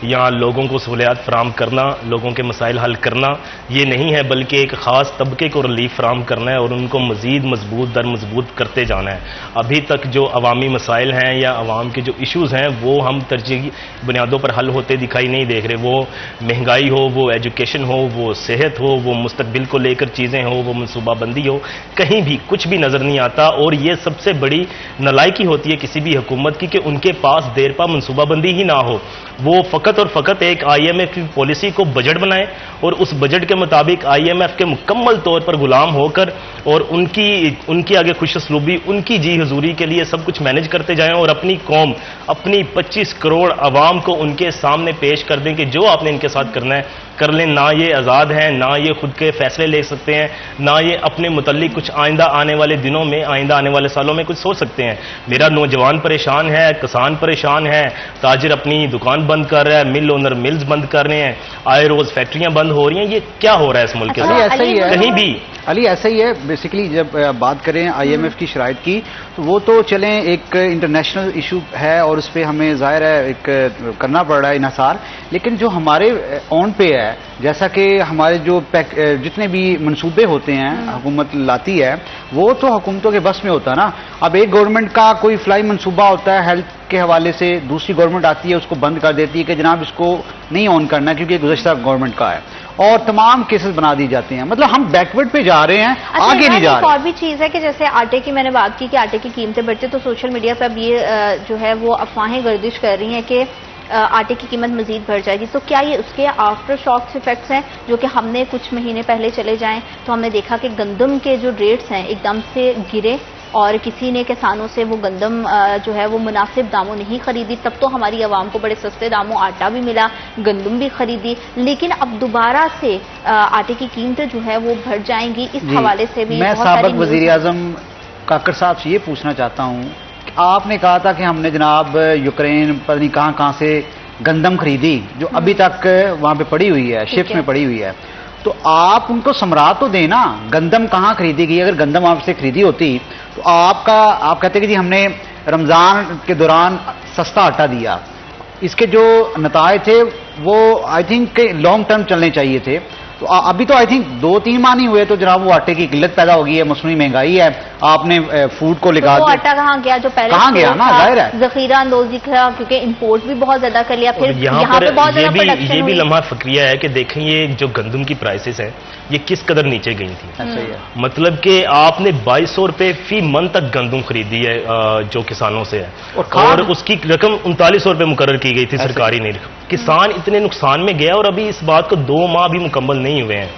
[SPEAKER 2] یا لوگوں کو سہولیات فراہم کرنا, لوگوں کے مسائل حل کرنا یہ نہیں ہے, بلکہ ایک خاص طبقے کو ریلیف فراہم کرنا ہے اور ان کو مزید مضبوط در مضبوط کرتے جانا ہے. ابھی تک جو عوامی مسائل ہیں یا عوام کے جو ایشوز ہیں وہ ہم ترجیحی بنیادوں پر حل ہوتے دکھائی نہیں دیکھ رہے. وہ مہنگائی ہو, وہ ایجوکیشن ہو, وہ صحت ہو, وہ مستقبل کو لے کر چیزیں ہو, وہ منصوبہ بندی ہو, کہیں بھی کچھ بھی نظر نہیں آتا. اور یہ سب سے بڑی نالائکی ہوتی ہے کسی بھی حکومت کی کہ ان کے پاس دیر پا منصوبہ بندی ہی نہ ہو. وہ فقط اور فقط ایک آئی ایم ایف کی پالیسی کو بجٹ بنائیں اور اس بجٹ کے مطابق آئی ایم ایف کے مکمل طور پر غلام ہو کر اور ان کی آگے خوش اسلوبی, ان کی جی حضوری کے لیے سب کچھ مینج کرتے جائیں اور اپنی قوم, اپنی 25 کروڑ عوام کو ان کے سامنے پیش کر دیں کہ جو آپ نے ان کے ساتھ کرنا ہے کر لیں. نہ یہ آزاد ہیں, نہ یہ خود کے فیصلے لے سکتے ہیں, نہ یہ اپنے متعلق کچھ آئندہ آنے والے دنوں میں, آئندہ آنے والے سالوں میں کچھ سوچ سکتے ہیں. میرا نوجوان پریشان ہے, کسان پریشان ہے, تاجر اپنی دکان بند کر رہا ہے, مل اونر ملز بند کر رہے ہیں, آئے روز فیکٹریاں بند ہو رہی ہیں. یہ کیا ہو رہا ہے اس ملک کے ساتھ؟
[SPEAKER 3] ایسا ہی ہے
[SPEAKER 2] کہیں بھی
[SPEAKER 3] علی, ایسا ہی ہے بیسیکلی. جب بات کریں آئی ایم ایف کی شرائط کی تو وہ تو چلیں ایک انٹرنیشنل ایشو ہے اور اس پہ ہمیں ظاہر ہے ایک کرنا پڑ رہا ہے انحصار, لیکن جو ہمارے اون پہ ہے, جیسا کہ ہمارے جو جتنے بھی منصوبے ہوتے ہیں حکومت لاتی ہے وہ تو حکومتوں کے بس میں ہوتا ہے نا. اب ایک گورنمنٹ کا کوئی فلائی منصوبہ ہوتا ہے ہیلتھ کے حوالے سے, دوسری گورنمنٹ آتی ہے اس کو بند کر دیتی ہے کہ جناب اس کو نہیں آن کرنا کیونکہ یہ گزشتہ گورنمنٹ کا ہے, اور تمام کیسز بنا دی جاتے ہیں. مطلب ہم بیکورڈ پہ جا رہے ہیں, آگے نہیں جا رہے.
[SPEAKER 1] ایک اور بھی چیز ہے کہ جیسے آٹے کی میں نے بات کی کہ آٹے کی قیمتیں بڑھتی, تو سوشل میڈیا پہ اب یہ جو ہے وہ افواہیں گردش کر رہی ہیں کہ آٹے کی قیمت مزید بڑھ جائے گی. تو کیا یہ اس کے آفٹر شاکس ایفیکٹس ہیں جو کہ ہم نے کچھ مہینے پہلے چلے جائیں تو ہم نے دیکھا کہ گندم کے جو ریٹس ہیں ایک دم سے گرے اور کسی نے کسانوں سے وہ گندم جو ہے وہ مناسب داموں نہیں خریدی. تب تو ہماری عوام کو بڑے سستے داموں آٹا بھی ملا, گندم بھی خریدی, لیکن اب دوبارہ سے آٹے کی قیمتیں جو ہے وہ بڑھ جائیں گی. اس حوالے سے بھی
[SPEAKER 3] میں سابق وزیر اعظم کاکڑ صاحب سے یہ پوچھنا چاہتا ہوں کہ آپ نے کہا تھا کہ ہم نے جناب یوکرین پتہ نہیں کہاں کہاں سے گندم خریدی جو ابھی تک وہاں پہ پڑی ہوئی ہے, شپس میں پڑی ہوئی ہے. تو آپ ان کو سمرا تو دیں نا, گندم کہاں خریدی گئی؟ اگر گندم آپ سے خریدی ہوتی تو آپ کہتے کہ جی ہم نے رمضان کے دوران سستا آٹا دیا. اس کے جو نتائج تھے وہ آئی تھنک لانگ ٹرم چلنے چاہیے تھے. تو ابھی تو آئی تھنک 2-3 ماہ نہیں ہوئے تو جناب وہ آٹے کی قلت پیدا ہو گئی ہے, مصنوعی مہنگائی ہے, آپ نے فوڈ کو لگا
[SPEAKER 1] دیا. آٹا کہاں گیا جو پہلے
[SPEAKER 3] کہاں گیا نا, ظاہر ہے
[SPEAKER 1] ذخیرہ اندوزی تھا کیونکہ امپورٹ بھی بہت زیادہ کر لیا. پھر
[SPEAKER 2] یہاں پہ بہت زیادہ پروڈکشن. یہ بھی لمحہ فکریہ ہے کہ دیکھیں یہ جو گندم کی پرائسز ہیں یہ کس قدر نیچے گئی تھی. مطلب کہ آپ نے 2200 روپے فی من تک گندم خریدی ہے جو کسانوں سے ہے, اور اس کی رقم 3900 روپے مقرر کی گئی تھی سرکاری نہیں. کسان اتنے نقصان میں گیا اور ابھی اس بات کو 2 ماہ بھی مکمل نہیں ہوئے ہیں.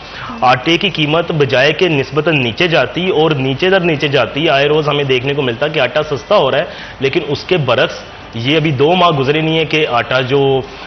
[SPEAKER 2] آٹے کی قیمت بجائے کہ نسبتاً نیچے جاتی اور نیچے در نیچے جاتی, آئے روز ہمیں دیکھنے کو ملتا کہ آٹا سستا ہو رہا ہے, لیکن اس کے برعکس یہ ابھی 2 ماہ گزرے نہیں ہے کہ آٹا جو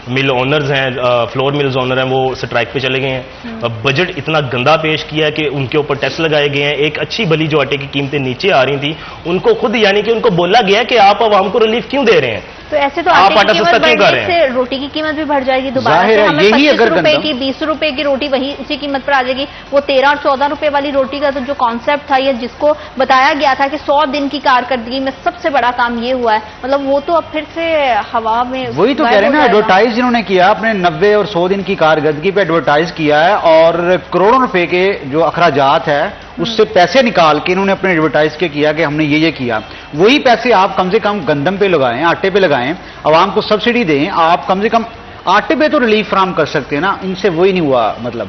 [SPEAKER 2] مل اونرز ہیں, فلور ملز اونر ہیں, وہ سٹرائک پہ چلے گئے ہیں. بجٹ اتنا گندا پیش کیا ہے کہ ان کے اوپر ٹیکس لگائے گئے ہیں. ایک اچھی بھلی جو آٹے کی قیمتیں نیچے آ رہی تھیں ان کو خود یعنی کہ ان کو بولا گیا کہ آپ عوام کو ریلیف کیوں دے رہے ہیں.
[SPEAKER 1] تو ایسے تو آٹے کی قیمت بڑھنے سے روٹی کی قیمت بھی بڑھ جائے گی دوبارہ سے. ہمیں 25 روپے کی 20 روپے کی روٹی وہی اسی قیمت پر آ جائے گی. وہ 13 اور 14 روپے والی روٹی کا تو جو کانسیپٹ تھا یا جس کو بتایا گیا تھا کہ 100 دن کی کارکردگی میں سب سے بڑا کام یہ ہوا ہے, مطلب وہ تو اب پھر سے ہوا میں.
[SPEAKER 3] وہی تو کہہ رہے ہیں نا, ایڈورٹائز جنہوں نے کیا اپنے 90 اور 100 دن کی کارکردگی پہ ایڈورٹائز کیا ہے, اور کروڑوں روپے کے جو اخراجات ہے اس سے پیسے نکال کے انہوں نے اپنے ایڈورٹائز کے کیا کہ ہم نے یہ کیا. وہی پیسے آپ کم سے کم گندم پہ لگائیں, آٹے پہ لگائیں, عوام کو سبسڈی دیں. آپ کم سے کم آٹے پہ تو ریلیف فراہم کر سکتے ہیں نا. ان سے وہی نہیں ہوا. مطلب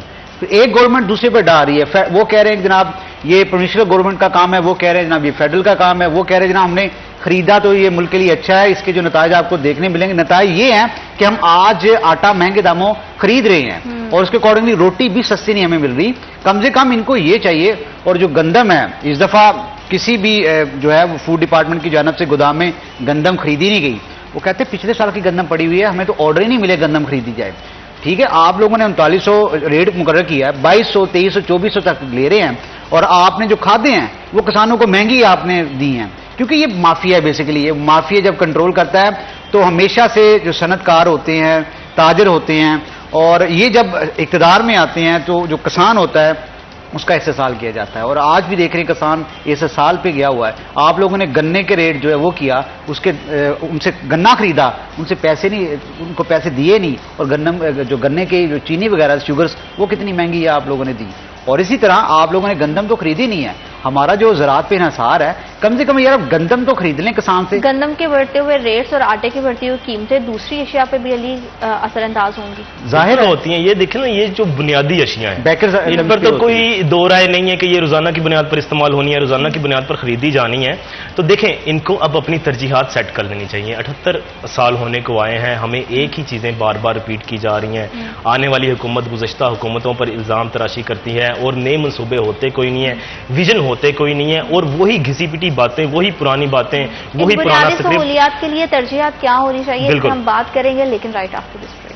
[SPEAKER 3] ایک گورنمنٹ دوسرے پہ ڈال رہی ہے. وہ کہہ رہے ہیں کہ جناب یہ پروونشل گورنمنٹ کا کام ہے, وہ کہہ رہے ہیں جناب یہ فیڈرل کا کام ہے, وہ کہہ رہے ہیں جناب ہم نے خریدا تو یہ ملک کے لیے اچھا ہے. اس کے جو نتائج آپ کو دیکھنے ملیں گے, نتائج یہ ہیں کہ ہم آج آٹا مہنگے داموں خرید رہے ہیں اور اس کے اکارڈنگلی روٹی بھی سستی نہیں ہمیں مل رہی. کم سے کم ان کو یہ چاہیے. اور جو گندم ہے اس دفعہ کسی بھی جو ہے فوڈ ڈپارٹمنٹ کی جانب سے گودام میں گندم خریدی نہیں گئی. وہ کہتے ہیں پچھلے سال کی گندم پڑی ہوئی ہے, ہمیں تو آرڈر ہی نہیں ملے گندم خریدی جائے. ٹھیک ہے, آپ لوگوں نے 3900 ریٹ مقرر کیا ہے, 2200 2300 2400 تک لے رہے ہیں, اور آپ نے جو کھادے ہیں وہ کسانوں کو مہنگی آپ نے دی ہیں. کیونکہ یہ مافیا ہے بیسیکلی. یہ مافیا جب کنٹرول کرتا ہے تو ہمیشہ سے جو صنعت کار ہوتے ہیں, تاجر ہوتے ہیں, اور یہ جب اقتدار میں آتے ہیں تو جو کسان ہوتا ہے اس کا استحصال کیا جاتا ہے. اور آج بھی دیکھ رہے ہیں کسان استحصال پہ گیا ہوا ہے. آپ لوگوں نے گنے کے ریٹ جو ہے وہ کیا, اس کے ان سے گنا خریدا, ان سے پیسے نہیں, ان کو پیسے دیے نہیں, اور گنے کی جو چینی وغیرہ شوگرز وہ کتنی مہنگی ہے آپ لوگوں نے دی. اور اسی طرح آپ لوگوں نے گندم تو خریدی نہیں ہے. ہمارا جو زراعت پہ انحصار ہے, کم سے کم یار گندم تو خرید لیں کسان سے.
[SPEAKER 1] گندم کے بڑھتے ہوئے ریٹس اور آٹے کی بڑھتی ہوئی قیمتیں دوسری اشیاء پہ بھی علی اثر انداز ہوں گی.
[SPEAKER 2] ظاہر ہوتی ہیں. یہ دیکھیں نا, یہ جو بنیادی اشیاء ہیں ان پر تو کوئی دو رائے نہیں ہے کہ یہ روزانہ کی بنیاد پر استعمال ہونی ہے, روزانہ کی بنیاد پر خریدی جانی ہے. تو دیکھیں ان کو اب اپنی ترجیحات سیٹ کر لینی چاہیے. 78 سال ہونے کو آئے ہیں, ہمیں ایک ہی چیزیں بار بار ریپیٹ کی جا رہی ہیں. آنے والی حکومت گزشتہ حکومتوں پر الزام تراشی کرتی ہے, اور نئے منصوبے ہوتے کوئی نہیں ہے, ویژن ہوتے کوئی نہیں ہے, اور وہی گھسی پٹی باتیں, وہی پرانی باتیں, وہی پرانا
[SPEAKER 1] بنیادی سہولیات کے لیے ترجیحات کیا ہونی چاہیے, اس ہم بات کریں گے, لیکن رائٹ آفٹر دس بریک.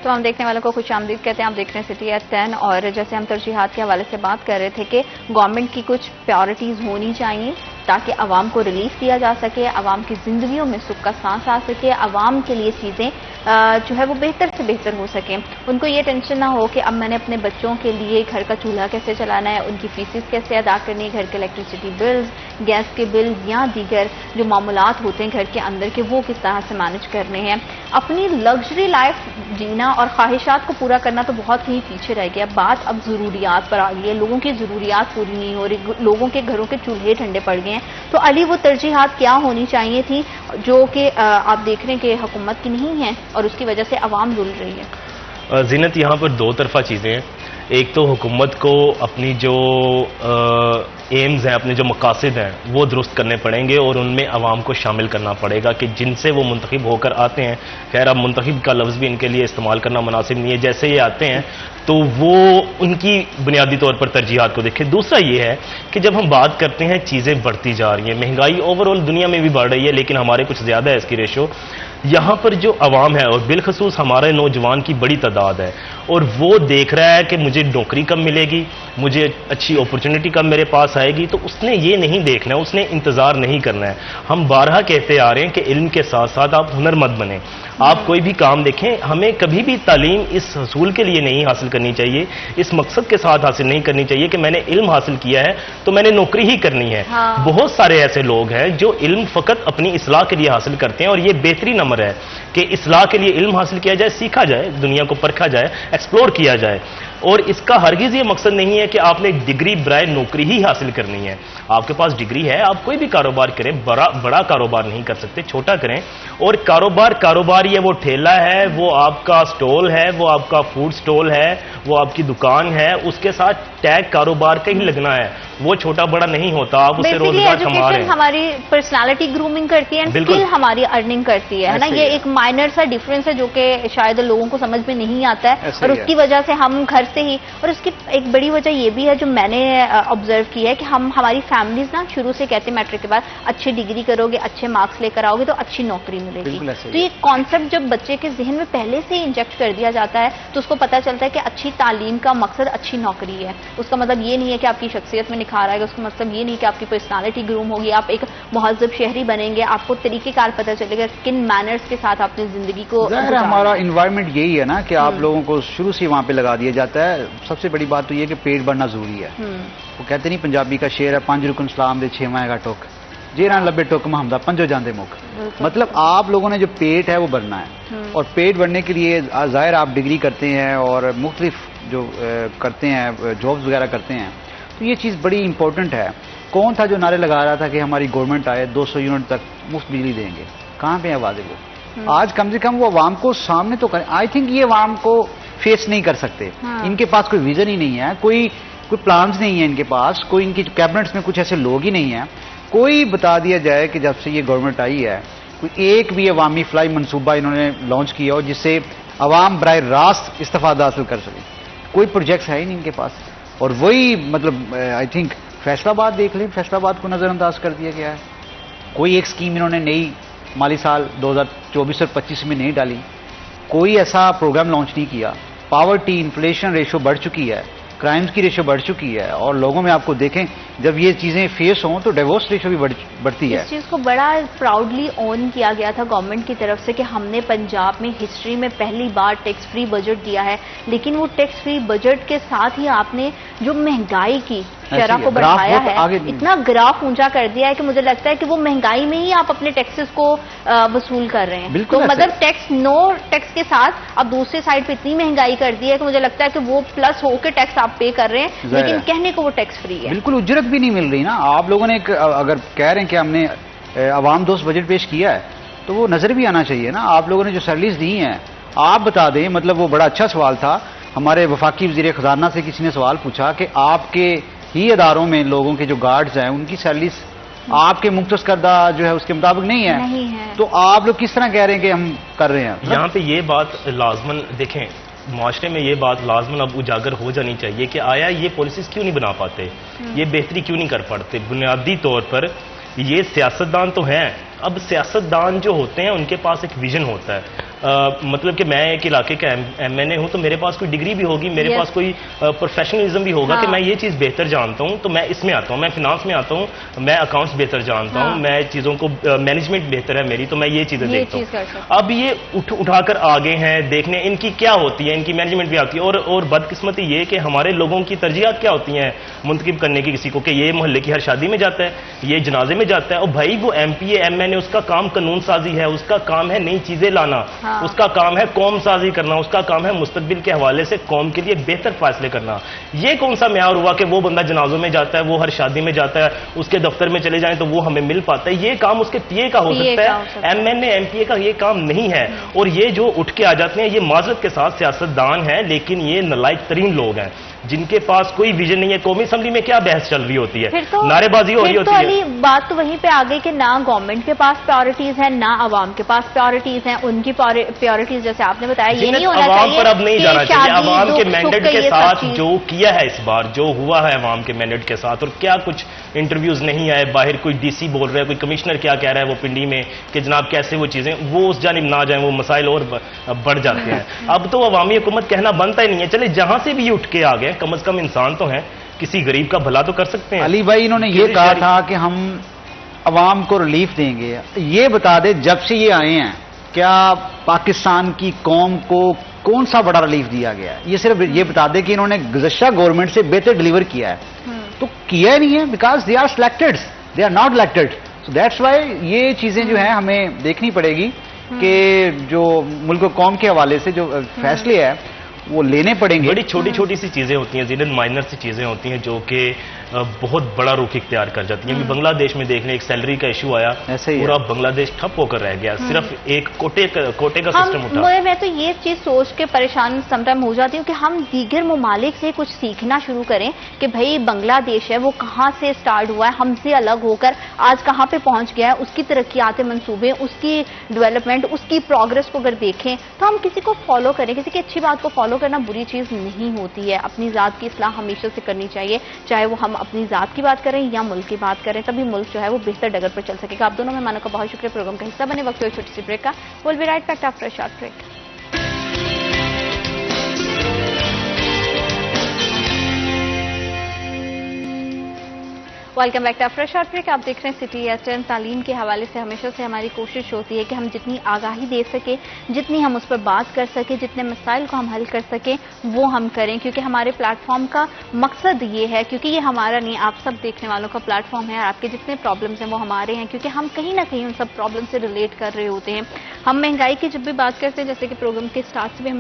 [SPEAKER 1] تو ہم دیکھنے والوں کو خوش آمدید کہتے ہیں. آپ دیکھ رہے ہیں سٹی ایٹ 10, اور جیسے ہم ترجیحات کے حوالے سے بات کر رہے تھے کہ گورنمنٹ کی کچھ پرائورٹیز ہونی چاہیے تاکہ عوام کو ریلیف دیا جا سکے, عوام کی زندگیوں میں سکھ کا سانس آ سکے, عوام کے لیے چیزیں جو ہے وہ بہتر سے بہتر ہو سکیں. ان کو یہ ٹینشن نہ ہو کہ اب میں نے اپنے بچوں کے لیے گھر کا چولہا کیسے چلانا ہے, ان کی فیسز کیسے ادا کرنی ہے, گھر کے الیکٹریسٹی بلز, گیس کے بل یا دیگر جو معاملات ہوتے ہیں گھر کے اندر کے, وہ کس طرح سے مینج کرنے ہیں. اپنی لگژری لائف جینا اور خواہشات کو پورا کرنا تو بہت ہی پیچھے رہ گیا. بات اب ضروریات پر آ گئی ہے. لوگوں کی ضروریات پوری نہیں ہو رہی, لوگوں کے گھروں کے چولہے ٹھنڈے پڑ گئے ہیں. تو علی وہ ترجیحات کیا ہونی چاہیے تھی جو کہ آپ دیکھ رہے ہیں کہ حکومت کی نہیں ہے اور اس کی وجہ سے عوام رول رہی ہے؟
[SPEAKER 2] زینت, یہاں پر دو طرفہ چیزیں ہیں. ایک تو حکومت کو اپنی جو ایمز ہیں, اپنے جو مقاصد ہیں وہ درست کرنے پڑیں گے, اور ان میں عوام کو شامل کرنا پڑے گا کہ جن سے وہ منتخب ہو کر آتے ہیں. خیر, اب منتخب کا لفظ بھی ان کے لیے استعمال کرنا مناسب نہیں ہے. جیسے یہ آتے ہیں تو وہ ان کی بنیادی طور پر ترجیحات کو دیکھیں. دوسرا یہ ہے کہ جب ہم بات کرتے ہیں چیزیں بڑھتی جا رہی ہیں, مہنگائی اوورآل دنیا میں بھی بڑھ رہی ہے, لیکن ہمارے کچھ زیادہ ہے اس کی ریشو. یہاں پر جو عوام ہے, اور بالخصوص ہمارے نوجوان کی بڑی تعداد ہے, اور وہ دیکھ رہا ہے کہ مجھے نوکری کب ملے گی, مجھے اچھی اپرچونٹی کب میرے پاس آئے گی. تو اس نے یہ نہیں دیکھنا ہے, اس نے انتظار نہیں کرنا ہے. ہم بارہا کہتے آ رہے ہیں کہ علم کے ساتھ ساتھ آپ ہنر مند بنیں. آپ کوئی بھی کام دیکھیں, ہمیں کبھی بھی تعلیم اس حصول کے لیے نہیں حاصل کرنی چاہیے, اس مقصد کے ساتھ حاصل نہیں کرنی چاہیے کہ میں نے علم حاصل کیا ہے تو میں نے نوکری ہی کرنی ہے. بہت سارے ایسے لوگ ہیں جو علم فقط اپنی اصلاح کے لیے حاصل کرتے ہیں, اور یہ بہترین امر ہے کہ اصلاح کے لیے علم حاصل کیا جائے, سیکھا جائے, دنیا کو پرکھا جائے, ایکسپلور کیا جائے. اور اس کا ہرگز یہ مقصد نہیں ہے کہ آپ نے ڈگری برائے نوکری ہی حاصل کرنی ہے. آپ کے پاس ڈگری ہے, آپ کوئی بھی کاروبار کریں, بڑا کاروبار نہیں کر سکتے, چھوٹا کریں. اور کاروبار یہ وہ ٹھیلا ہے, وہ آپ کا سٹول ہے, وہ آپ کا فوڈ سٹول ہے, وہ آپ کی دکان ہے, اس کے ساتھ ٹیگ کاروبار کا ہی لگنا ہے. وہ چھوٹا بڑا نہیں ہوتا, آپ اسے روزگار کما رہے ہیں.
[SPEAKER 1] ہماری پرسنالٹی گرومنگ کرتی ہے, اسکل ہماری ارننگ کرتی ہے نا. یہ ایک مائنر سا ڈیفرنس ہے جو کہ شاید لوگوں کو سمجھ میں نہیں آتا ہے, اور اس کی وجہ سے ہم گھر سے ہی, اور اس کی ایک بڑی وجہ یہ بھی ہے جو میں نے آبزرو کی ہے کہ ہماری فیملیز نا شروع سے کہتے ہیں میٹرک کے بعد اچھی ڈگری کرو گے, اچھے مارکس لے کر آؤ گے تو اچھی نوکری ملے گی. تو یہ کانسیپٹ جب بچے کے ذہن میں پہلے سے ہی انجیکٹ کر دیا جاتا ہے تو اس کو پتہ چلتا ہے کہ اچھی تعلیم کا مقصد اچھی نوکری ہے. اس کا مطلب یہ نہیں ہے کہ آپ کی شخصیت میں نکھار آئے گا, اس کا مطلب یہ نہیں کہ آپ کی پرسنالٹی گروم ہوگی, آپ ایک مہذب شہری بنیں گے, آپ کو طریقہ کار پتہ چلے گا کن مینرز کے ساتھ آپ نے زندگی کو.
[SPEAKER 3] ہمارا انوائرمنٹ یہی ہے نا کہ آپ لوگوں کو شروع سے وہاں پہ لگا دیا جاتا ہے. سب سے بڑی بات تو یہ کہ پیٹ بھرنا ضروری ہے. وہ کہتے نہیں پنجابی کا شعر ہے, 5 رکن اسلام دے 6واں کا ٹوک, جیرا لبے ٹوک محمدہ پنجو جاندے مک. مطلب آپ لوگوں نے جو پیٹ ہے وہ بھرنا ہے, اور پیٹ بھرنے کے لیے ظاہر آپ ڈگری کرتے ہیں اور مختلف جو کرتے ہیں جابز وغیرہ کرتے ہیں, تو یہ چیز بڑی امپورٹنٹ ہے. کون تھا جو نعرے لگا رہا تھا کہ ہماری گورنمنٹ آئے 200 یونٹ تک مفت بجلی دیں گے؟ کہاں پہ ہیں وعدے وہ؟ آج کم سے کم وہ عوام کو سامنے تو کریں. آئی تھنک یہ عوام کو فیس نہیں کر سکتے. ان کے پاس کوئی ویژن ہی نہیں ہے, کوئی پلانز نہیں ہے ان کے پاس, کوئی ان کی کیبنٹس میں کچھ ایسے لوگ ہی نہیں ہیں. کوئی بتا دیا جائے کہ جب سے یہ گورنمنٹ آئی ہے کوئی ایک بھی عوامی فلائی منصوبہ انہوں نے لانچ کیا ہو جس سے عوام براہ راست استفادہ حاصل کر سکے. کوئی پروجیکٹس ہے ہی نہیں ان کے پاس. اور وہی مطلب آئی تھنک فیصل آباد دیکھ لیں, فیصل آباد کو نظر انداز کر دیا گیا ہے. کوئی ایک اسکیم انہوں نے نئی مالی سال 2024 اور 25 میں نہیں ڈالی, کوئی ایسا پروگرام لانچ نہیں کیا. پاورٹی انفلیشن ریشو بڑھ چکی ہے, کرائمز کی ریشو بڑھ چکی ہے، اور لوگوں میں آپ کو دیکھیں جب یہ چیزیں فیس ہوں تو ڈیورس ریشو بھی بڑھتی ہے.
[SPEAKER 1] اس چیز کو بڑا پراؤڈلی آن کیا گیا تھا گورنمنٹ کی طرف سے کہ ہم نے پنجاب میں ہسٹری میں پہلی بار ٹیکس فری بجٹ دیا ہے، لیکن وہ ٹیکس فری بجٹ کے ساتھ ہی آپ نے جو مہنگائی کی شرح کو بڑھایا ہے، اتنا گراف اونچا کر دیا ہے کہ مجھے لگتا ہے کہ وہ مہنگائی میں ہی آپ اپنے ٹیکسز کو وصول کر رہے ہیں. تو مطلب ٹیکس نو ٹیکس کے ساتھ اب دوسری سائڈ پہ اتنی مہنگائی کر دی ہے کہ مجھے لگتا ہے کہ وہ پلس ہو کے ٹیکس آپ پے کر رہے ہیں، لیکن کہنے کو وہ ٹیکس فری ہے.
[SPEAKER 3] بالکل اجرت بھی نہیں مل رہی نا. آپ لوگوں نے اگر کہہ رہے ہیں کہ ہم نے عوام دوست بجٹ پیش کیا ہے تو وہ نظر بھی آنا چاہیے نا. آپ لوگوں نے جو سیلریز دی ہیں آپ بتا دیں. مطلب وہ بڑا اچھا سوال تھا. ہمارے وفاقی وزیر خزانہ سے کسی نے سوال پوچھا کہ آپ کے ہی اداروں میں لوگوں کے جو گارڈز ہیں ان کی سیلریز آپ کے مختص کردہ جو ہے اس کے مطابق نہیں ہے، تو آپ لوگ کس طرح کہہ رہے ہیں کہ ہم کر رہے ہیں؟
[SPEAKER 2] یہاں پہ یہ بات لازمن دیکھیں، معاشرے میں یہ بات لازمن اب اجاگر ہو جانی چاہیے کہ آیا یہ پالیسیز کیوں نہیں بنا پاتے، یہ بہتری کیوں نہیں کر پاتے. بنیادی طور پر یہ سیاستدان تو ہیں. اب سیاستدان جو ہوتے ہیں ان کے پاس ایک ویژن ہوتا ہے. مطلب کہ میں ایک علاقے کا ایم این اے ہوں تو میرے پاس کوئی ڈگری بھی ہوگی، میرے پاس کوئی پروفیشنلزم بھی ہوگا کہ میں یہ چیز بہتر جانتا ہوں تو میں اس میں آتا ہوں، میں فنانس میں آتا ہوں، میں اکاؤنٹس بہتر جانتا ہوں، میں چیزوں کو مینجمنٹ بہتر ہے میری تو میں یہ چیزیں دیکھتا ہوں. اب یہ اٹھا کر آگے ہیں دیکھنے ان کی کیا ہوتی ہے، ان کی مینجمنٹ بھی آتی ہے. اور بدقسمتی یہ کہ ہمارے لوگوں کی ترجیحات کیا ہوتی ہیں منتخب کرنے کی کسی کو، کہ یہ محلے کی ہر شادی میں جاتا ہے، یہ جنازے میں جاتا ہے. اور بھائی وہ M P A M N A اس کا کام قانون سازی ہے، اس کا کام ہے نئی چیزیں لانا، اس کا کام ہے قوم سازی کرنا، اس کا کام ہے مستقبل کے حوالے سے قوم کے لیے بہتر فیصلے کرنا. یہ کون سا معیار ہوا کہ وہ بندہ جنازوں میں جاتا ہے، وہ ہر شادی میں جاتا ہے، اس کے دفتر میں چلے جائیں تو وہ ہمیں مل پاتا ہے؟ یہ کام اس کے پی اے کا ہو سکتا ہے، M N A M P A کا یہ کام نہیں ہے. اور یہ جو اٹھ کے آ جاتے ہیں یہ معذرت کے ساتھ سیاستدان ہیں، لیکن یہ نالائق ترین لوگ ہیں جن کے پاس کوئی ویژن نہیں ہے. قومی اسمبلی میں کیا بحث چل رہی ہوتی ہے، نعرے بازی ہو رہی ہوتی ہے.
[SPEAKER 1] بات تو وہیں پہ آ گئی کہ نہ گورنمنٹ کے پاس پرائورٹیز ہیں، نہ عوام کے پاس پرائورٹیز ہیں. ان کی پرائورٹیز جیسے آپ نے بتایا یہ نہیں ہونا چاہیے،
[SPEAKER 2] عوام پر اب نہیں جانا چاہیے. عوام کے مینڈیٹ کے ساتھ جو کیا ہے اس بار، جو ہوا ہے عوام کے مینڈیٹ کے ساتھ، اور کیا کچھ انٹرویوز نہیں آئے، باہر کوئی ڈی سی بول رہا ہے، کوئی کمشنر کیا کہہ رہا ہے وہ پنڈی میں کہ جناب کیسے وہ چیزیں، وہ اس جانب نہ جائیں، وہ مسائل اور بڑھ جاتے ہیں. اب تو عوامی حکومت کہنا بنتا ہی نہیں ہے. چلے جہاں سے بھی اٹھ کے آ گئے، کم از کم انسان تو ہیں، کسی غریب کا بھلا تو کر سکتے ہیں.
[SPEAKER 3] علی بھائی انہوں نے یہ کہا تھا کہ ہم عوام کو ریلیف دیں گے. یہ بتا دے جب سے یہ آئے ہیں کیا پاکستان کی قوم کو کون سا بڑا ریلیف دیا گیا ہے؟ یہ صرف یہ بتا دے کہ انہوں نے گزشتہ گورنمنٹ سے بہتر ڈیلیور کیا ہے. تو کیا نہیں ہے because they are selected, they are not elected. So that's why یہ چیزیں جو ہیں ہمیں دیکھنی پڑے گی کہ جو ملک و قوم کے حوالے سے جو فیصلے ہیں وہ لینے پڑیں گے.
[SPEAKER 2] بڑی چھوٹی چھوٹی سی چیزیں ہوتی ہیں، زیادہ مائنر سی چیزیں ہوتی ہیں جو کہ بہت بڑا رخ اختیار کر جاتی ہیں. ابھی بنگلہ دیش میں دیکھ لیں، ایک سیلری کا ایشو آیا، پورا بنگلہ دیش ٹھپ ہو کر رہ گیا، صرف ایک کوٹے کا سسٹم اٹھا.
[SPEAKER 1] میں تو یہ چیز سوچ کے پریشان سم ٹائم ہو جاتی ہوں کہ ہم دیگر ممالک سے کچھ سیکھنا شروع کریں کہ بھئی بنگلہ دیش ہے وہ کہاں سے سٹارٹ ہوا ہے، ہم سے الگ ہو کر آج کہاں پہ پہنچ گیا ہے، اس کی ترقیاتی منصوبے، اس کی ڈیولپمنٹ، اس کی پروگرس کو اگر دیکھیں تو ہم کسی کو فالو کریں. کسی کی اچھی بات کو فالو کرنا بری چیز نہیں ہوتی ہے. اپنی ذات کی اصلاح ہمیشہ سے کرنی چاہیے، چاہے وہ ہم اپنی ذات کی بات کریں یا ملک کی بات کریں، تبھی ملک جو ہے وہ بہتر ڈگر پر چل سکے گا. آپ دونوں مہمانوں کا بہت شکریہ پروگرام کا حصہ بنے. وقت ہوئی چھوٹی سی بریک کا. Will be right back after a short break. Welcome back to after short break. آپ دیکھ رہے ہیں سٹی ایسٹرن. تعلیم کے حوالے سے ہمیشہ سے ہماری کوشش ہوتی ہے کہ ہم جتنی آگاہی دے سکیں، جتنی ہم اس پر بات کر سکیں، جتنے مسائل کو ہم حل کر سکیں وہ ہم کریں، کیونکہ ہمارے پلیٹ فارم کا مقصد یہ ہے، کیونکہ یہ ہمارا نہیں آپ سب دیکھنے والوں کا پلیٹ فارم ہے، اور آپ کے جتنے پرابلمس ہیں وہ ہمارے ہیں، کیونکہ ہم کہیں نہ کہیں ان سب پرابلم سے ریلیٹ کر رہے ہوتے ہیں. ہم مہنگائی کی جب بھی بات کرتے ہیں، جیسے کہ پروگرام کے سٹارٹ سے بھی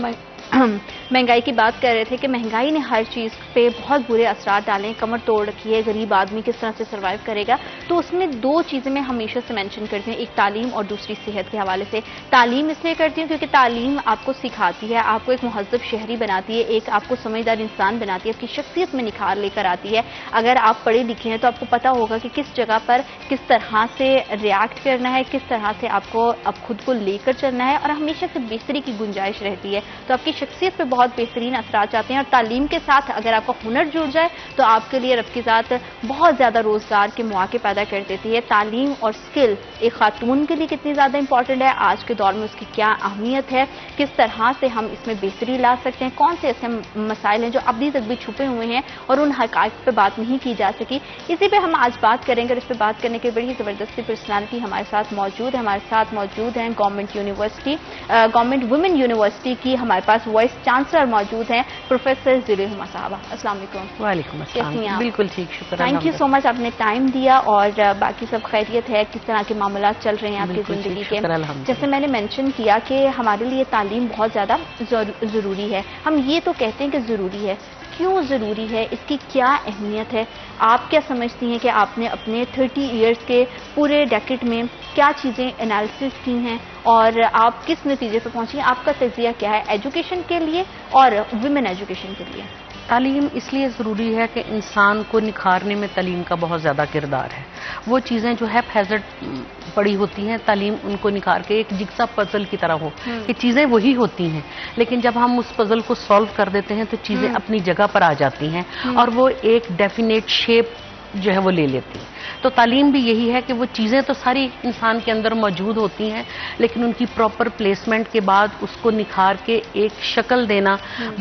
[SPEAKER 1] ہم مہنگائی کی بات کر رہے تھے کہ مہنگائی نے ہر چیز پہ بہت برے اثرات ڈالے ہیں، کمر توڑ رکھی ہے. غریب آدمی کس طرح سے سروائیو کرے گا؟ تو اس میں دو چیزیں میں ہمیشہ سے مینشن کرتی ہوں، ایک تعلیم اور دوسری صحت کے حوالے سے. تعلیم اس لیے کرتی ہوں کیونکہ تعلیم آپ کو سکھاتی ہے، آپ کو ایک مہذب شہری بناتی ہے، ایک آپ کو سمجھدار انسان بناتی ہے، آپ کی شخصیت میں نکھار لے کر آتی ہے. اگر آپ پڑھے لکھے ہیں تو آپ کو پتا ہوگا کہ کس جگہ پر کس طرح سے ریئیکٹ کرنا ہے، کس طرح سے آپ کو اب خود کو لے کر چلنا ہے، اور ہمیشہ سے بہتری کی گنجائش رہتی ہے. تو آپ کی شخصیت پہ بہت بہترین اثرات جاتے ہیں. اور تعلیم کے ساتھ اگر آپ کا ہنر جڑ جائے تو آپ کے لیے رب کی ذات بہت زیادہ روزگار کے مواقع پیدا کر دیتی ہے. تعلیم اور اسکل ایک خاتون کے لیے کتنی زیادہ امپورٹنٹ ہے, آج کے دور میں اس کی کیا اہمیت ہے, کس طرح سے ہم اس میں بہتری لا سکتے ہیں, کون سے ایسے مسائل ہیں جو ابھی تک بھی چھپے ہوئے ہیں اور ان حقائق پہ بات نہیں کی جا سکی. اسی پہ ہم آج بات کریں گے اور اس پہ بات کرنے کے بڑی زبردستی پرسنالٹی ہمارے ساتھ موجود ہے. ہمارے ساتھ موجود ہیں government university, government women university کی ہمارے پاس وائس چانسلر موجود ہیں پروفیسر زلی ہما صاحبہ. السلام علیکم.
[SPEAKER 4] وعلیکم السلام. بالکل ٹھیک, شکر.
[SPEAKER 1] تھینک یو سو مچ, آپ نے ٹائم دیا. اور باقی سب خیریت ہے؟ کس طرح کے معاملات چل رہے ہیں آپ کی زندگی کے؟ جیسے میں نے مینشن کیا کہ ہمارے لیے تعلیم بہت زیادہ ضروری ہے. ہم یہ تو کہتے ہیں کہ ضروری ہے, کیوں ضروری ہے, اس کی کیا اہمیت ہے؟ آپ کیا سمجھتی ہیں کہ آپ نے اپنے 30 ایئرس کے پورے ڈیکیڈ میں کیا چیزیں انالیسس کی ہیں اور آپ کس نتیجے پہ پہنچی ہیں؟ آپ کا تجزیہ کیا ہے ایجوکیشن کے لیے اور ویمن ایجوکیشن کے لیے؟
[SPEAKER 4] تعلیم اس لیے ضروری ہے کہ انسان کو نکھارنے میں تعلیم کا بہت زیادہ کردار ہے. وہ چیزیں جو ہے ہیزرڈ پڑی ہوتی ہیں, تعلیم ان کو نکھار کے ایک جگسا پزل کی طرح ہو کہ چیزیں وہی ہوتی ہیں, لیکن جب ہم اس پزل کو سالو کر دیتے ہیں تو چیزیں اپنی جگہ پر آ جاتی ہیں اور وہ ایک ڈیفینیٹ شیپ جو ہے وہ لے لیتی ہیں. تو تعلیم بھی یہی ہے کہ وہ چیزیں تو ساری انسان کے اندر موجود ہوتی ہیں, لیکن ان کی پراپر پلیسمنٹ کے بعد اس کو نکھار کے ایک شکل دینا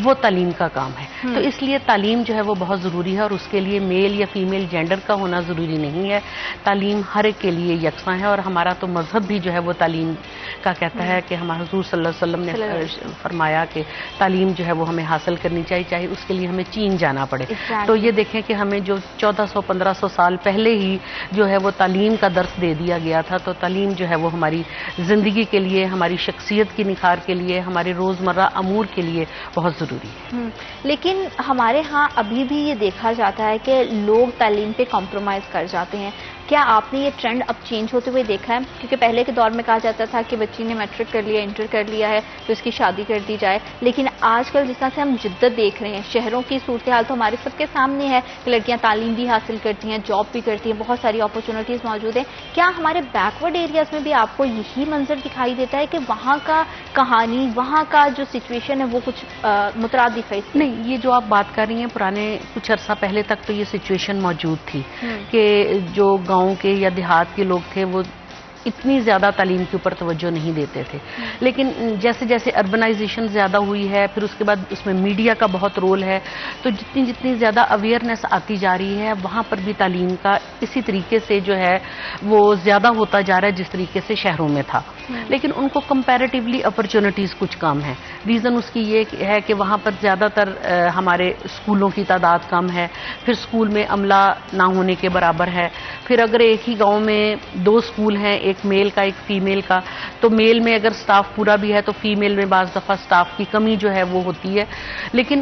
[SPEAKER 4] وہ تعلیم کا کام ہے. تو اس لیے تعلیم جو ہے وہ بہت ضروری ہے, اور اس کے لیے میل یا فیمیل جینڈر کا ہونا ضروری نہیں ہے. تعلیم ہر ایک کے لیے یکساں ہے, اور ہمارا تو مذہب بھی جو ہے وہ تعلیم کا کہتا ہے کہ ہمارے حضور صلی اللہ علیہ وسلم نے فرمایا کہ تعلیم جو ہے وہ ہمیں حاصل کرنی چاہیے, چاہے اس کے لیے ہمیں چین جانا پڑے. تو یہ دیکھیں کہ ہمیں جو 1400-1500 سال پہلے ہی جو ہے وہ تعلیم کا درس دے دیا گیا تھا. تو تعلیم جو ہے وہ ہماری زندگی کے لیے, ہماری شخصیت کی نکھار کے لیے, ہمارے روزمرہ امور کے لیے بہت ضروری ہے.
[SPEAKER 1] لیکن ہمارے ہاں ابھی بھی یہ دیکھا جاتا ہے کہ لوگ تعلیم پہ کمپرومائز کر جاتے ہیں. کیا آپ نے یہ ٹرینڈ اب چینج ہوتے ہوئے دیکھا ہے؟ کیونکہ پہلے کے دور میں کہا جاتا تھا کہ بچی نے میٹرک کر لیا, انٹر کر لیا ہے تو اس کی شادی کر دی جائے, لیکن آج کل جس طرح سے ہم جدت دیکھ رہے ہیں, شہروں کی صورتحال تو ہمارے سب کے سامنے ہے کہ لڑکیاں تعلیم بھی حاصل کرتی ہیں, جاب بھی کرتی ہیں, بہت ساری اپرچونیٹیز موجود ہیں. کیا ہمارے بیکورڈ ایریاز میں بھی آپ کو یہی منظر دکھائی دیتا ہے کہ وہاں کا کہانی, وہاں کا جو سچویشن ہے وہ کچھ مترادف ہے؟
[SPEAKER 4] نہیں, یہ جو آپ بات کر رہی ہیں پرانے کچھ عرصہ پہلے تک تو یہ سچویشن موجود تھی کہ جو گاؤں کے یا دیہات کے لوگ تھے وہ اتنی زیادہ تعلیم کے اوپر توجہ نہیں دیتے تھے. لیکن جیسے جیسے اربنائزیشن زیادہ ہوئی ہے, پھر اس کے بعد اس میں میڈیا کا بہت رول ہے, تو جتنی زیادہ اویئرنیس آتی جا رہی ہے وہاں پر بھی تعلیم کا اسی طریقے سے جو ہے وہ زیادہ ہوتا جا رہا ہے جس طریقے سے شہروں میں تھا. لیکن ان کو کمپیریٹیولی اپرچونٹیز کچھ کم ہیں. ریزن اس کی یہ ہے کہ وہاں پر زیادہ تر ہمارے اسکولوں کی تعداد کم ہے, پھر اسکول میں عملہ نہ ہونے کے برابر ہے. پھر اگر ایک ہی گاؤں میں 2 اسکول ہیں, ایک میل کا ایک فیمیل کا, تو میل میں اگر سٹاف پورا بھی ہے تو فیمیل میں بعض دفعہ سٹاف کی کمی جو ہے وہ ہوتی ہے. لیکن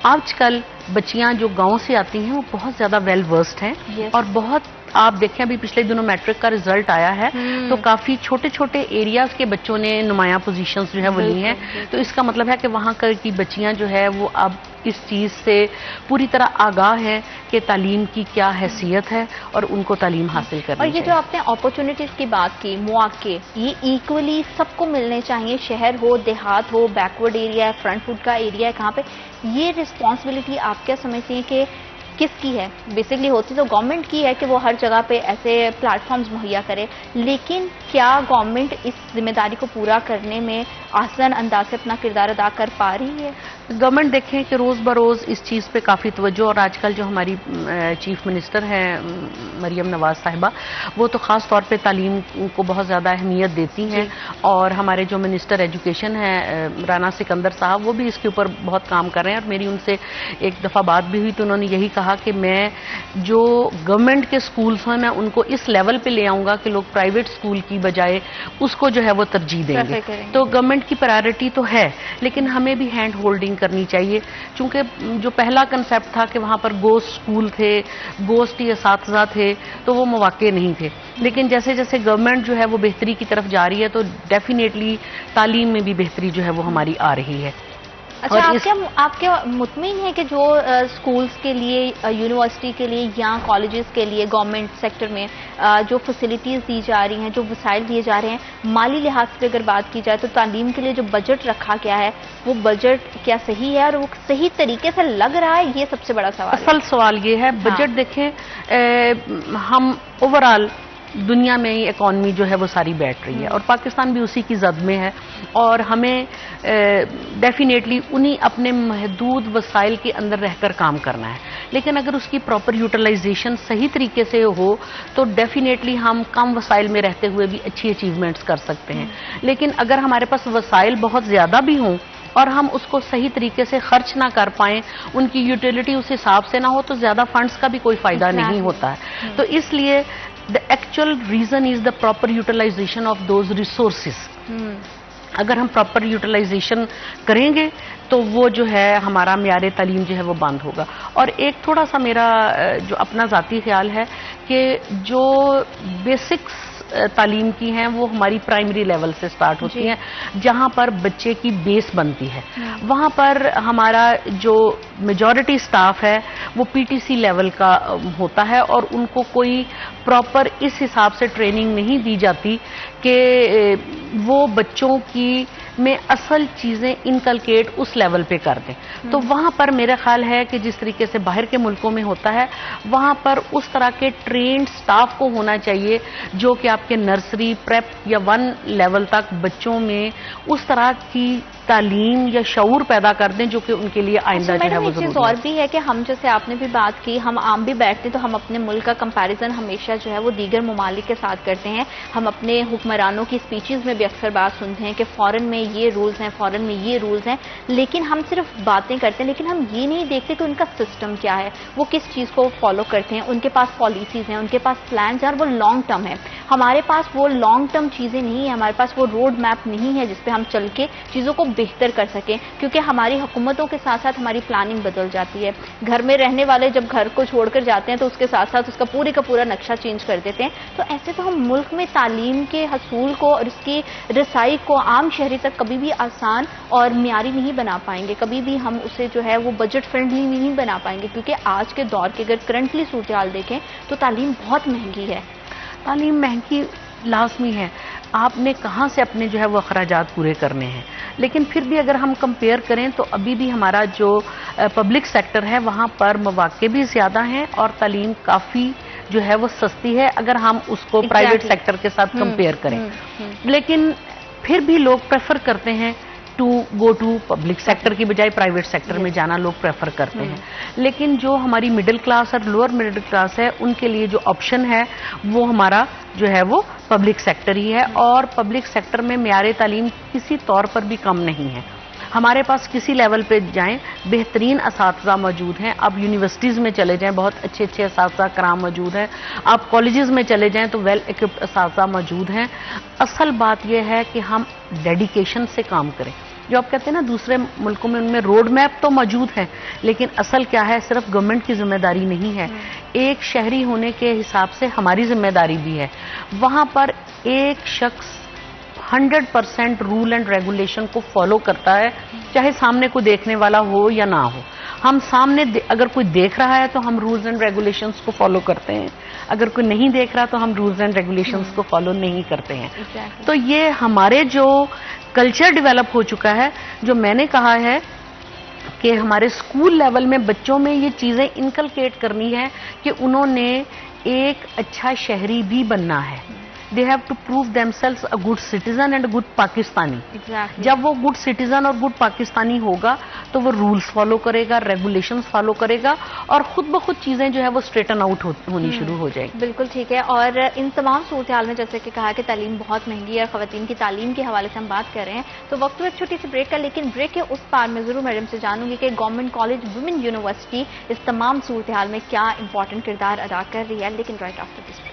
[SPEAKER 4] آج کل بچیاں جو گاؤں سے آتی ہیں وہ بہت زیادہ ویل ورسڈ ہیں, اور بہت آپ دیکھیں ابھی پچھلے دنوں میٹرک کا رزلٹ آیا ہے تو کافی چھوٹے چھوٹے ایریاز کے بچوں نے نمایاں پوزیشنز جو ہے وہ لی ہیں. تو اس کا مطلب ہے کہ وہاں کی بچیاں جو ہے وہ اب اس چیز سے پوری طرح آگاہ ہے کہ تعلیم کی کیا حیثیت ہے اور ان کو تعلیم حاصل کرنی چاہیے.
[SPEAKER 1] اور یہ جو آپ نے اپرچونٹیز کی بات کی, مواقع یہ ایکولی سب کو ملنے چاہیے, شہر ہو, دیہات ہو, بیکورڈ ایریا ہے, فرنٹ فوٹ کا ایریا ہے, کہاں پہ یہ رسپانسبلٹی آپ کیا سمجھتی ہیں کہ کس کی ہے؟ بیسکلی ہوتی تو گورنمنٹ کی ہے کہ وہ ہر جگہ پہ ایسے پلیٹ فارمز مہیا کرے, لیکن کیا گورنمنٹ اس ذمہ داری کو پورا کرنے میں آسان انداز سے اپنا کردار ادا کر پا رہی ہے؟
[SPEAKER 4] گورنمنٹ دیکھیں کہ روز بروز اس چیز پہ کافی توجہ, اور آج کل جو ہماری چیف منسٹر ہیں مریم نواز صاحبہ, وہ تو خاص طور پہ تعلیم کو بہت زیادہ اہمیت دیتی ہیں. اور ہمارے جو منسٹر ایجوکیشن ہیں رانا سکندر صاحب, وہ بھی اس کے اوپر بہت کام کر رہے ہیں. اور میری ان سے ایک دفعہ بات بھی ہوئی تو انہوں نے یہی کہا کہ میں جو گورنمنٹ کے سکولز ہیں میں ان کو اس لیول پہ لے آؤں گا کہ لوگ پرائیویٹ سکول کی بجائے اس کو جو ہے وہ ترجیح دیں گے. تو گورنمنٹ کی پرائرٹی تو ہے, لیکن ہمیں بھی ہینڈ ہولڈنگ کرنی چاہیے, چونکہ جو پہلا کنسیپٹ تھا کہ وہاں پر گوسٹ اسکول تھے, گوسٹ اساتذہ تھے, تو وہ مواقع نہیں تھے. لیکن جیسے جیسے گورنمنٹ جو ہے وہ بہتری کی طرف جا رہی ہے تو ڈیفینیٹلی تعلیم میں بھی بہتری جو ہے وہ ہماری آ رہی ہے.
[SPEAKER 1] اچھا آپ کیا مطمئن ہے کہ جو اسکولس کے لیے یونیورسٹی کے لیے یا کالجز کے لیے گورنمنٹ سیکٹر میں جو فیسلٹیز دی جا رہی ہیں جو وسائل دیے جا رہے ہیں مالی لحاظ سے اگر بات کی جائے تو تعلیم کے لیے جو بجٹ رکھا گیا ہے وہ بجٹ کیا صحیح ہے اور وہ صحیح طریقے سے لگ رہا ہے؟ یہ سب سے بڑا سوال ہے.
[SPEAKER 4] اصل سوال یہ ہے بجٹ دیکھیں ہم اوور آل دنیا میں ہی اکانومی جو ہے وہ ساری بیٹھ رہی ہے اور پاکستان بھی اسی کی زد میں ہے اور ہمیں ڈیفینیٹلی انہی اپنے محدود وسائل کے اندر رہ کر کام کرنا ہے. لیکن اگر اس کی پراپر یوٹیلائزیشن صحیح طریقے سے ہو تو ڈیفینیٹلی ہم کم وسائل میں رہتے ہوئے بھی اچھی اچیومنٹس کر سکتے ہیں. لیکن اگر ہمارے پاس وسائل بہت زیادہ بھی ہوں اور ہم اس کو صحیح طریقے سے خرچ نہ کر پائیں, ان کی یوٹیلٹی اس حساب سے نہ ہو تو زیادہ فنڈز کا بھی کوئی فائدہ نہیں ہوتا ہے. تو اس لیے the actual reason is the proper utilization of those resources. اگر ہم پراپر یوٹیلائزیشن کریں گے تو وہ جو ہے ہمارا معیار تعلیم جو ہے وہ بند ہوگا. اور ایک تھوڑا سا میرا جو اپنا ذاتی خیال ہے کہ جو بیسکس تعلیم کی ہیں وہ ہماری پرائمری لیول سے سٹارٹ ہوتی ہیں جہاں پر بچے کی بیس بنتی ہے. وہاں پر ہمارا جو میجورٹی سٹاف ہے وہ پی ٹی سی لیول کا ہوتا ہے اور ان کو کوئی پراپر اس حساب سے ٹریننگ نہیں دی جاتی کہ وہ بچوں کی میں اصل چیزیں انکلکیٹ اس لیول پہ کر دیں. تو وہاں پر میرا خیال ہے کہ جس طریقے سے باہر کے ملکوں میں ہوتا ہے وہاں پر اس طرح کے ٹرینڈ سٹاف کو ہونا چاہیے جو کہ آپ کے نرسری پریپ یا 1 لیول تک بچوں میں اس طرح کی تعلیم یا شعور پیدا کر دیں جو کہ ان کے لیے آئندہ جو ہے وہ ضروری ہے.
[SPEAKER 1] چیز اور بھی ہے کہ ہم جیسے آپ نے بھی بات کی ہم عام بھی بیٹھتے تو ہم اپنے ملک کا کمپیریزن ہمیشہ جو ہے وہ دیگر ممالک کے ساتھ کرتے ہیں. ہم اپنے حکمرانوں کی اسپیچز میں بھی اکثر بات سنتے ہیں کہ فورن میں یہ رولز ہیں, فورن میں یہ رولز ہیں, لیکن ہم صرف باتیں کرتے ہیں لیکن ہم یہ نہیں دیکھتے کہ ان کا سسٹم کیا ہے, وہ کس چیز کو فالو کرتے ہیں, ان کے پاس پالیسیز ہیں, ان کے پاس پلانز ہیں اور وہ لانگ ٹرم ہے. ہمارے پاس وہ لانگ ٹرم چیزیں نہیں ہیں, ہمارے پاس وہ روڈ میپ نہیں ہے جس پہ ہم چل کے چیزوں کو بہتر کر سکیں کیونکہ ہماری حکومتوں کے ساتھ ساتھ ہماری پلاننگ بدل جاتی ہے. گھر میں رہنے والے جب گھر کو چھوڑ کر جاتے ہیں تو اس کے ساتھ ساتھ اس کا پورا نقشہ چینج کر دیتے ہیں. تو ایسے تو ہم ملک میں تعلیم کے حصول کو اور اس کی رسائی کو عام شہری تک کبھی بھی آسان اور معیاری نہیں بنا پائیں گے, کبھی بھی ہم اسے جو ہے وہ بجٹ فرینڈلی نہیں بنا پائیں گے کیونکہ آج کے دور کے اگر کرنٹلی صورتحال دیکھیں تو تعلیم بہت مہنگی ہے.
[SPEAKER 4] تعلیم مہنگی لازمی ہے, آپ نے کہاں سے اپنے جو ہے وہ اخراجات پورے کرنے ہیں. لیکن پھر بھی اگر ہم کمپیئر کریں تو ابھی بھی ہمارا جو پبلک سیکٹر ہے وہاں پر مواقع بھی زیادہ ہیں اور تعلیم کافی جو ہے وہ سستی ہے اگر ہم اس کو پرائیویٹ سیکٹر کے ساتھ کمپیئر کریں. لیکن پھر بھی لوگ پریفر کرتے ہیں to go to public sector کی بجائے پرائیویٹ سیکٹر میں جانا لوگ پریفر کرتے ہیں. لیکن جو ہماری مڈل کلاس اور لوور مڈل کلاس ہے ان کے لیے جو آپشن ہے وہ ہمارا جو ہے وہ پبلک سیکٹر ہی ہے اور پبلک سیکٹر میں معیار تعلیم کسی طور پر بھی کم نہیں ہے. ہمارے پاس کسی لیول پہ جائیں بہترین اساتذہ موجود ہیں. آپ یونیورسٹیز میں چلے جائیں بہت اچھے اچھے اساتذہ کرام موجود ہیں. آپ کالجز میں چلے جائیں تو ویل ایکوپڈ اساتذہ موجود ہیں. اصل بات یہ ہے کہ ہم ڈیڈیکیشن سے کام کریں. جو آپ کہتے ہیں نا دوسرے ملکوں میں ان میں روڈ میپ تو موجود ہے لیکن اصل کیا ہے صرف گورنمنٹ کی ذمہ داری نہیں ہے, ایک شہری ہونے کے حساب سے ہماری ذمہ داری بھی ہے. وہاں پر ایک شخص 100% رول اینڈ ریگولیشن کو فالو کرتا ہے چاہے سامنے کوئی دیکھنے والا ہو یا نہ ہو. ہم سامنے اگر کوئی دیکھ رہا ہے تو ہم رولز اینڈ ریگولیشنز کو فالو کرتے ہیں, اگر کوئی نہیں دیکھ رہا تو ہم رولز اینڈ ریگولیشنز کو فالو نہیں کرتے ہیں. تو یہ ہمارے جو کلچر ڈیولپ ہو چکا ہے, جو میں نے کہا ہے کہ ہمارے اسکول لیول میں بچوں میں یہ چیزیں انکلکیٹ کرنی ہے کہ انہوں نے ایک اچھا شہری بھی بننا ہے. they have to prove themselves a good citizen and a good Pakistani. جب وہ گڈ سٹیزن اور گڈ پاکستانی ہوگا تو وہ رولز فالو کرے گا, ریگولیشنز فالو کرے گا اور خود بخود چیزیں جو ہے وہ اسٹریٹن آؤٹ ہونی شروع ہو جائے گی.
[SPEAKER 1] بالکل ٹھیک ہے. اور ان تمام صورتحال میں جیسے کہ کہا کہ تعلیم بہت مہنگی ہے اور خواتین کی تعلیم کے حوالے سے ہم بات کر رہے ہیں تو وقت ایک چھوٹی سی بریک کا, لیکن بریک کے اس پار میں ضرور میڈم سے جانوں گی کہ گورنمنٹ کالج ویمن یونیورسٹی اس تمام صورتحال میں کیا امپورٹنٹ کردار ادا کر رہی ہے. لیکن رائٹ آفٹر دس بریک.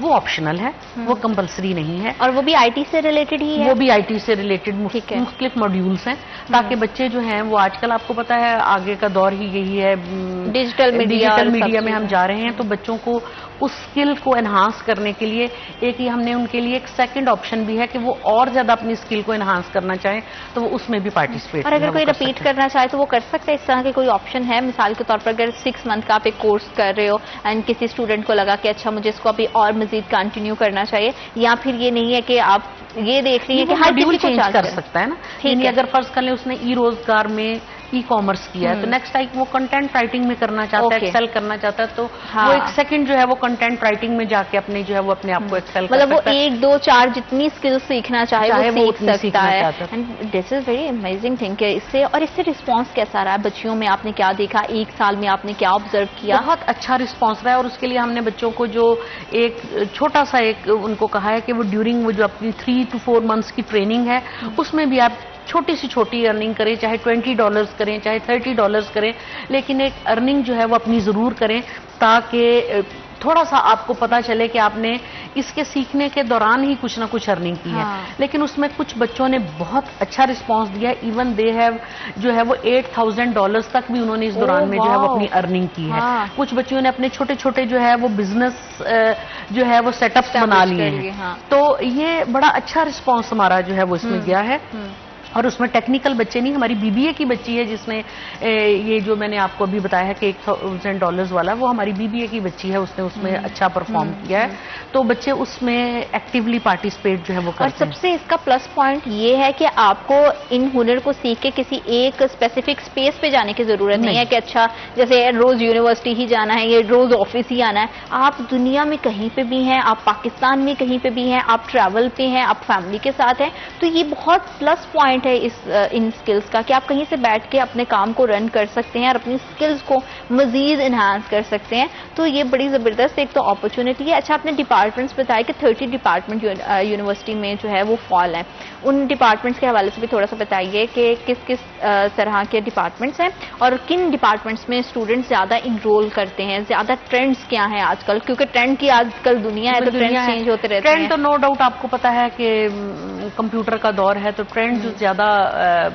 [SPEAKER 4] وہ آپشنل ہے, وہ کمپلسری نہیں ہے.
[SPEAKER 1] اور وہ بھی آئی ٹی سے ریلیٹڈ ہی ہے؟
[SPEAKER 4] وہ بھی آئی ٹی سے ریلیٹڈ مختلف ماڈیولز ہیں, تاکہ بچے جو ہیں وہ آج کل آپ کو پتا ہے آگے کا دور ہی یہی ہے,
[SPEAKER 1] ڈیجیٹل میڈیا
[SPEAKER 4] میں ہم جا رہے ہیں, تو بچوں کو اس اسکل کو انہانس کرنے کے لیے ایک ہم نے ان کے لیے ایک سیکنڈ آپشن بھی ہے کہ وہ اور زیادہ اپنی اسکل کو انہانس کرنا چاہیں تو وہ اس میں بھی پارٹیسپیٹ.
[SPEAKER 1] اور اگر کوئی رپیٹ کرنا چاہے تو وہ کر سکتا ہے, اس طرح کے کوئی آپشن ہے؟ مثال کے طور پر اگر 6 منتھ کا آپ ایک کورس کر رہے ہو اینڈ کسی اسٹوڈنٹ کو لگا کہ اچھا مجھے اس کو ابھی اور مزید کنٹینیو کرنا چاہیے, یا پھر یہ نہیں ہے کہ آپ یہ دیکھ رہی ہیں کہ ہر کسی کو
[SPEAKER 4] چینج کر سکتا ہے نا. یعنی اگر فرض کر لیں اس نے ای روزگار میں ای کامرس کیا ہے تو نیکسٹ ٹائم وہ کنٹینٹ رائٹنگ میں کرنا چاہتا ہے, ایکسل کرنا چاہتا ہے, تو وہ ایک سیکنڈ جو ہے وہ کنٹینٹ رائٹنگ میں جا کے اپنے جو ہے وہ اپنے آپ کو ایکسل
[SPEAKER 1] مطلب وہ 1 2 4 جتنی اسکل سیکھنا چاہے وہ سیکھ سکتا ہے. دس از ویری امیزنگ تھنگ کہ اس سے رسپانس کیسا رہا ہے بچیوں میں؟ آپ نے کیا دیکھا 1 سال میں, آپ نے کیا آبزرو کیا؟
[SPEAKER 4] بہت اچھا رسپانس رہا ہے, اور اس کے لیے ہم نے بچوں کو جو ایک چھوٹا سا ایک ان کو کہا ہے کہ وہ ڈیورنگ وہ جو اپنی 3 to 4 months کی ٹریننگ ہے اس میں بھی آپ چھوٹی سی چھوٹی ارننگ کریں, چاہے $20 کریں چاہے $30 کریں, لیکن ایک ارننگ جو ہے وہ اپنی ضرور کریں, تاکہ تھوڑا سا آپ کو پتا چلے کہ آپ نے اس کے سیکھنے کے دوران ہی کچھ نہ کچھ ارننگ کی ہے. لیکن اس میں کچھ بچوں نے بہت اچھا رسپانس دیا ہے, ایون دے ہیو جو ہے وہ $8,000 تک بھی انہوں نے اس دوران میں جو ہے وہ اپنی ارننگ کی ہے. کچھ بچوں نے اپنے چھوٹے چھوٹے جو ہے وہ بزنس جو ہے وہ سیٹ اپس بنا لیے ہیں. تو یہ بڑا اچھا رسپانس ہمارا جو ہے وہ اس میں گیا ہے. اور اس میں ٹیکنیکل بچے نہیں, ہماری بی بی اے کی بچی ہے جس نے یہ جو میں نے آپ کو ابھی بتایا ہے کہ $1,000 والا, وہ ہماری بی بی اے کی بچی ہے, اس نے اس میں اچھا پرفارم کیا ہے. تو بچے اس میں ایکٹیولی پارٹیسپیٹ جو ہے وہ کرتے ہیں.
[SPEAKER 1] اور سب سے اس کا پلس پوائنٹ یہ ہے کہ آپ کو ان ہنر کو سیکھ کے کسی ایک اسپیسیفک اسپیس پہ جانے کی ضرورت نہیں ہے کہ اچھا جیسے روز یونیورسٹی ہی جانا ہے یا روز آفس ہی آنا ہے. آپ دنیا میں کہیں پہ بھی ہیں, آپ پاکستان میں کہیں پہ بھی ہیں, آپ ٹریول پہ ہیں, آپ فیملی کے ساتھ ہیں, تو یہ بہت پلس پوائنٹ ہے ان سکلز کا کہ آپ کہیں سے بیٹھ کے اپنے کام کو رن کر سکتے ہیں اور اپنی سکلز کو مزید انہانس کر سکتے ہیں. تو یہ بڑی زبردست ایک تو اپرچونٹی ہے. اچھا آپ نے ڈپارٹمنٹس بتایا کہ 30 ڈپارٹمنٹ یونیورسٹی میں جو ہے وہ فال ہیں, ان ڈپارٹمنٹس کے حوالے سے بھی تھوڑا سا بتائیے کہ کس کس طرح کے ڈپارٹمنٹس ہیں اور کن ڈپارٹمنٹس میں اسٹوڈنٹس زیادہ انرول کرتے ہیں, زیادہ ٹرینڈز کیا ہیں آج کل, کیونکہ ٹرینڈ کی آج کل دنیا ہے تو ٹرینڈ چینج ہوتے رہتے ہیں.
[SPEAKER 4] ٹرینڈ تو نو ڈاؤٹ آپ کو پتا ہے کہ کمپیوٹر کا دور ہے, تو ٹرینڈ جو زیادہ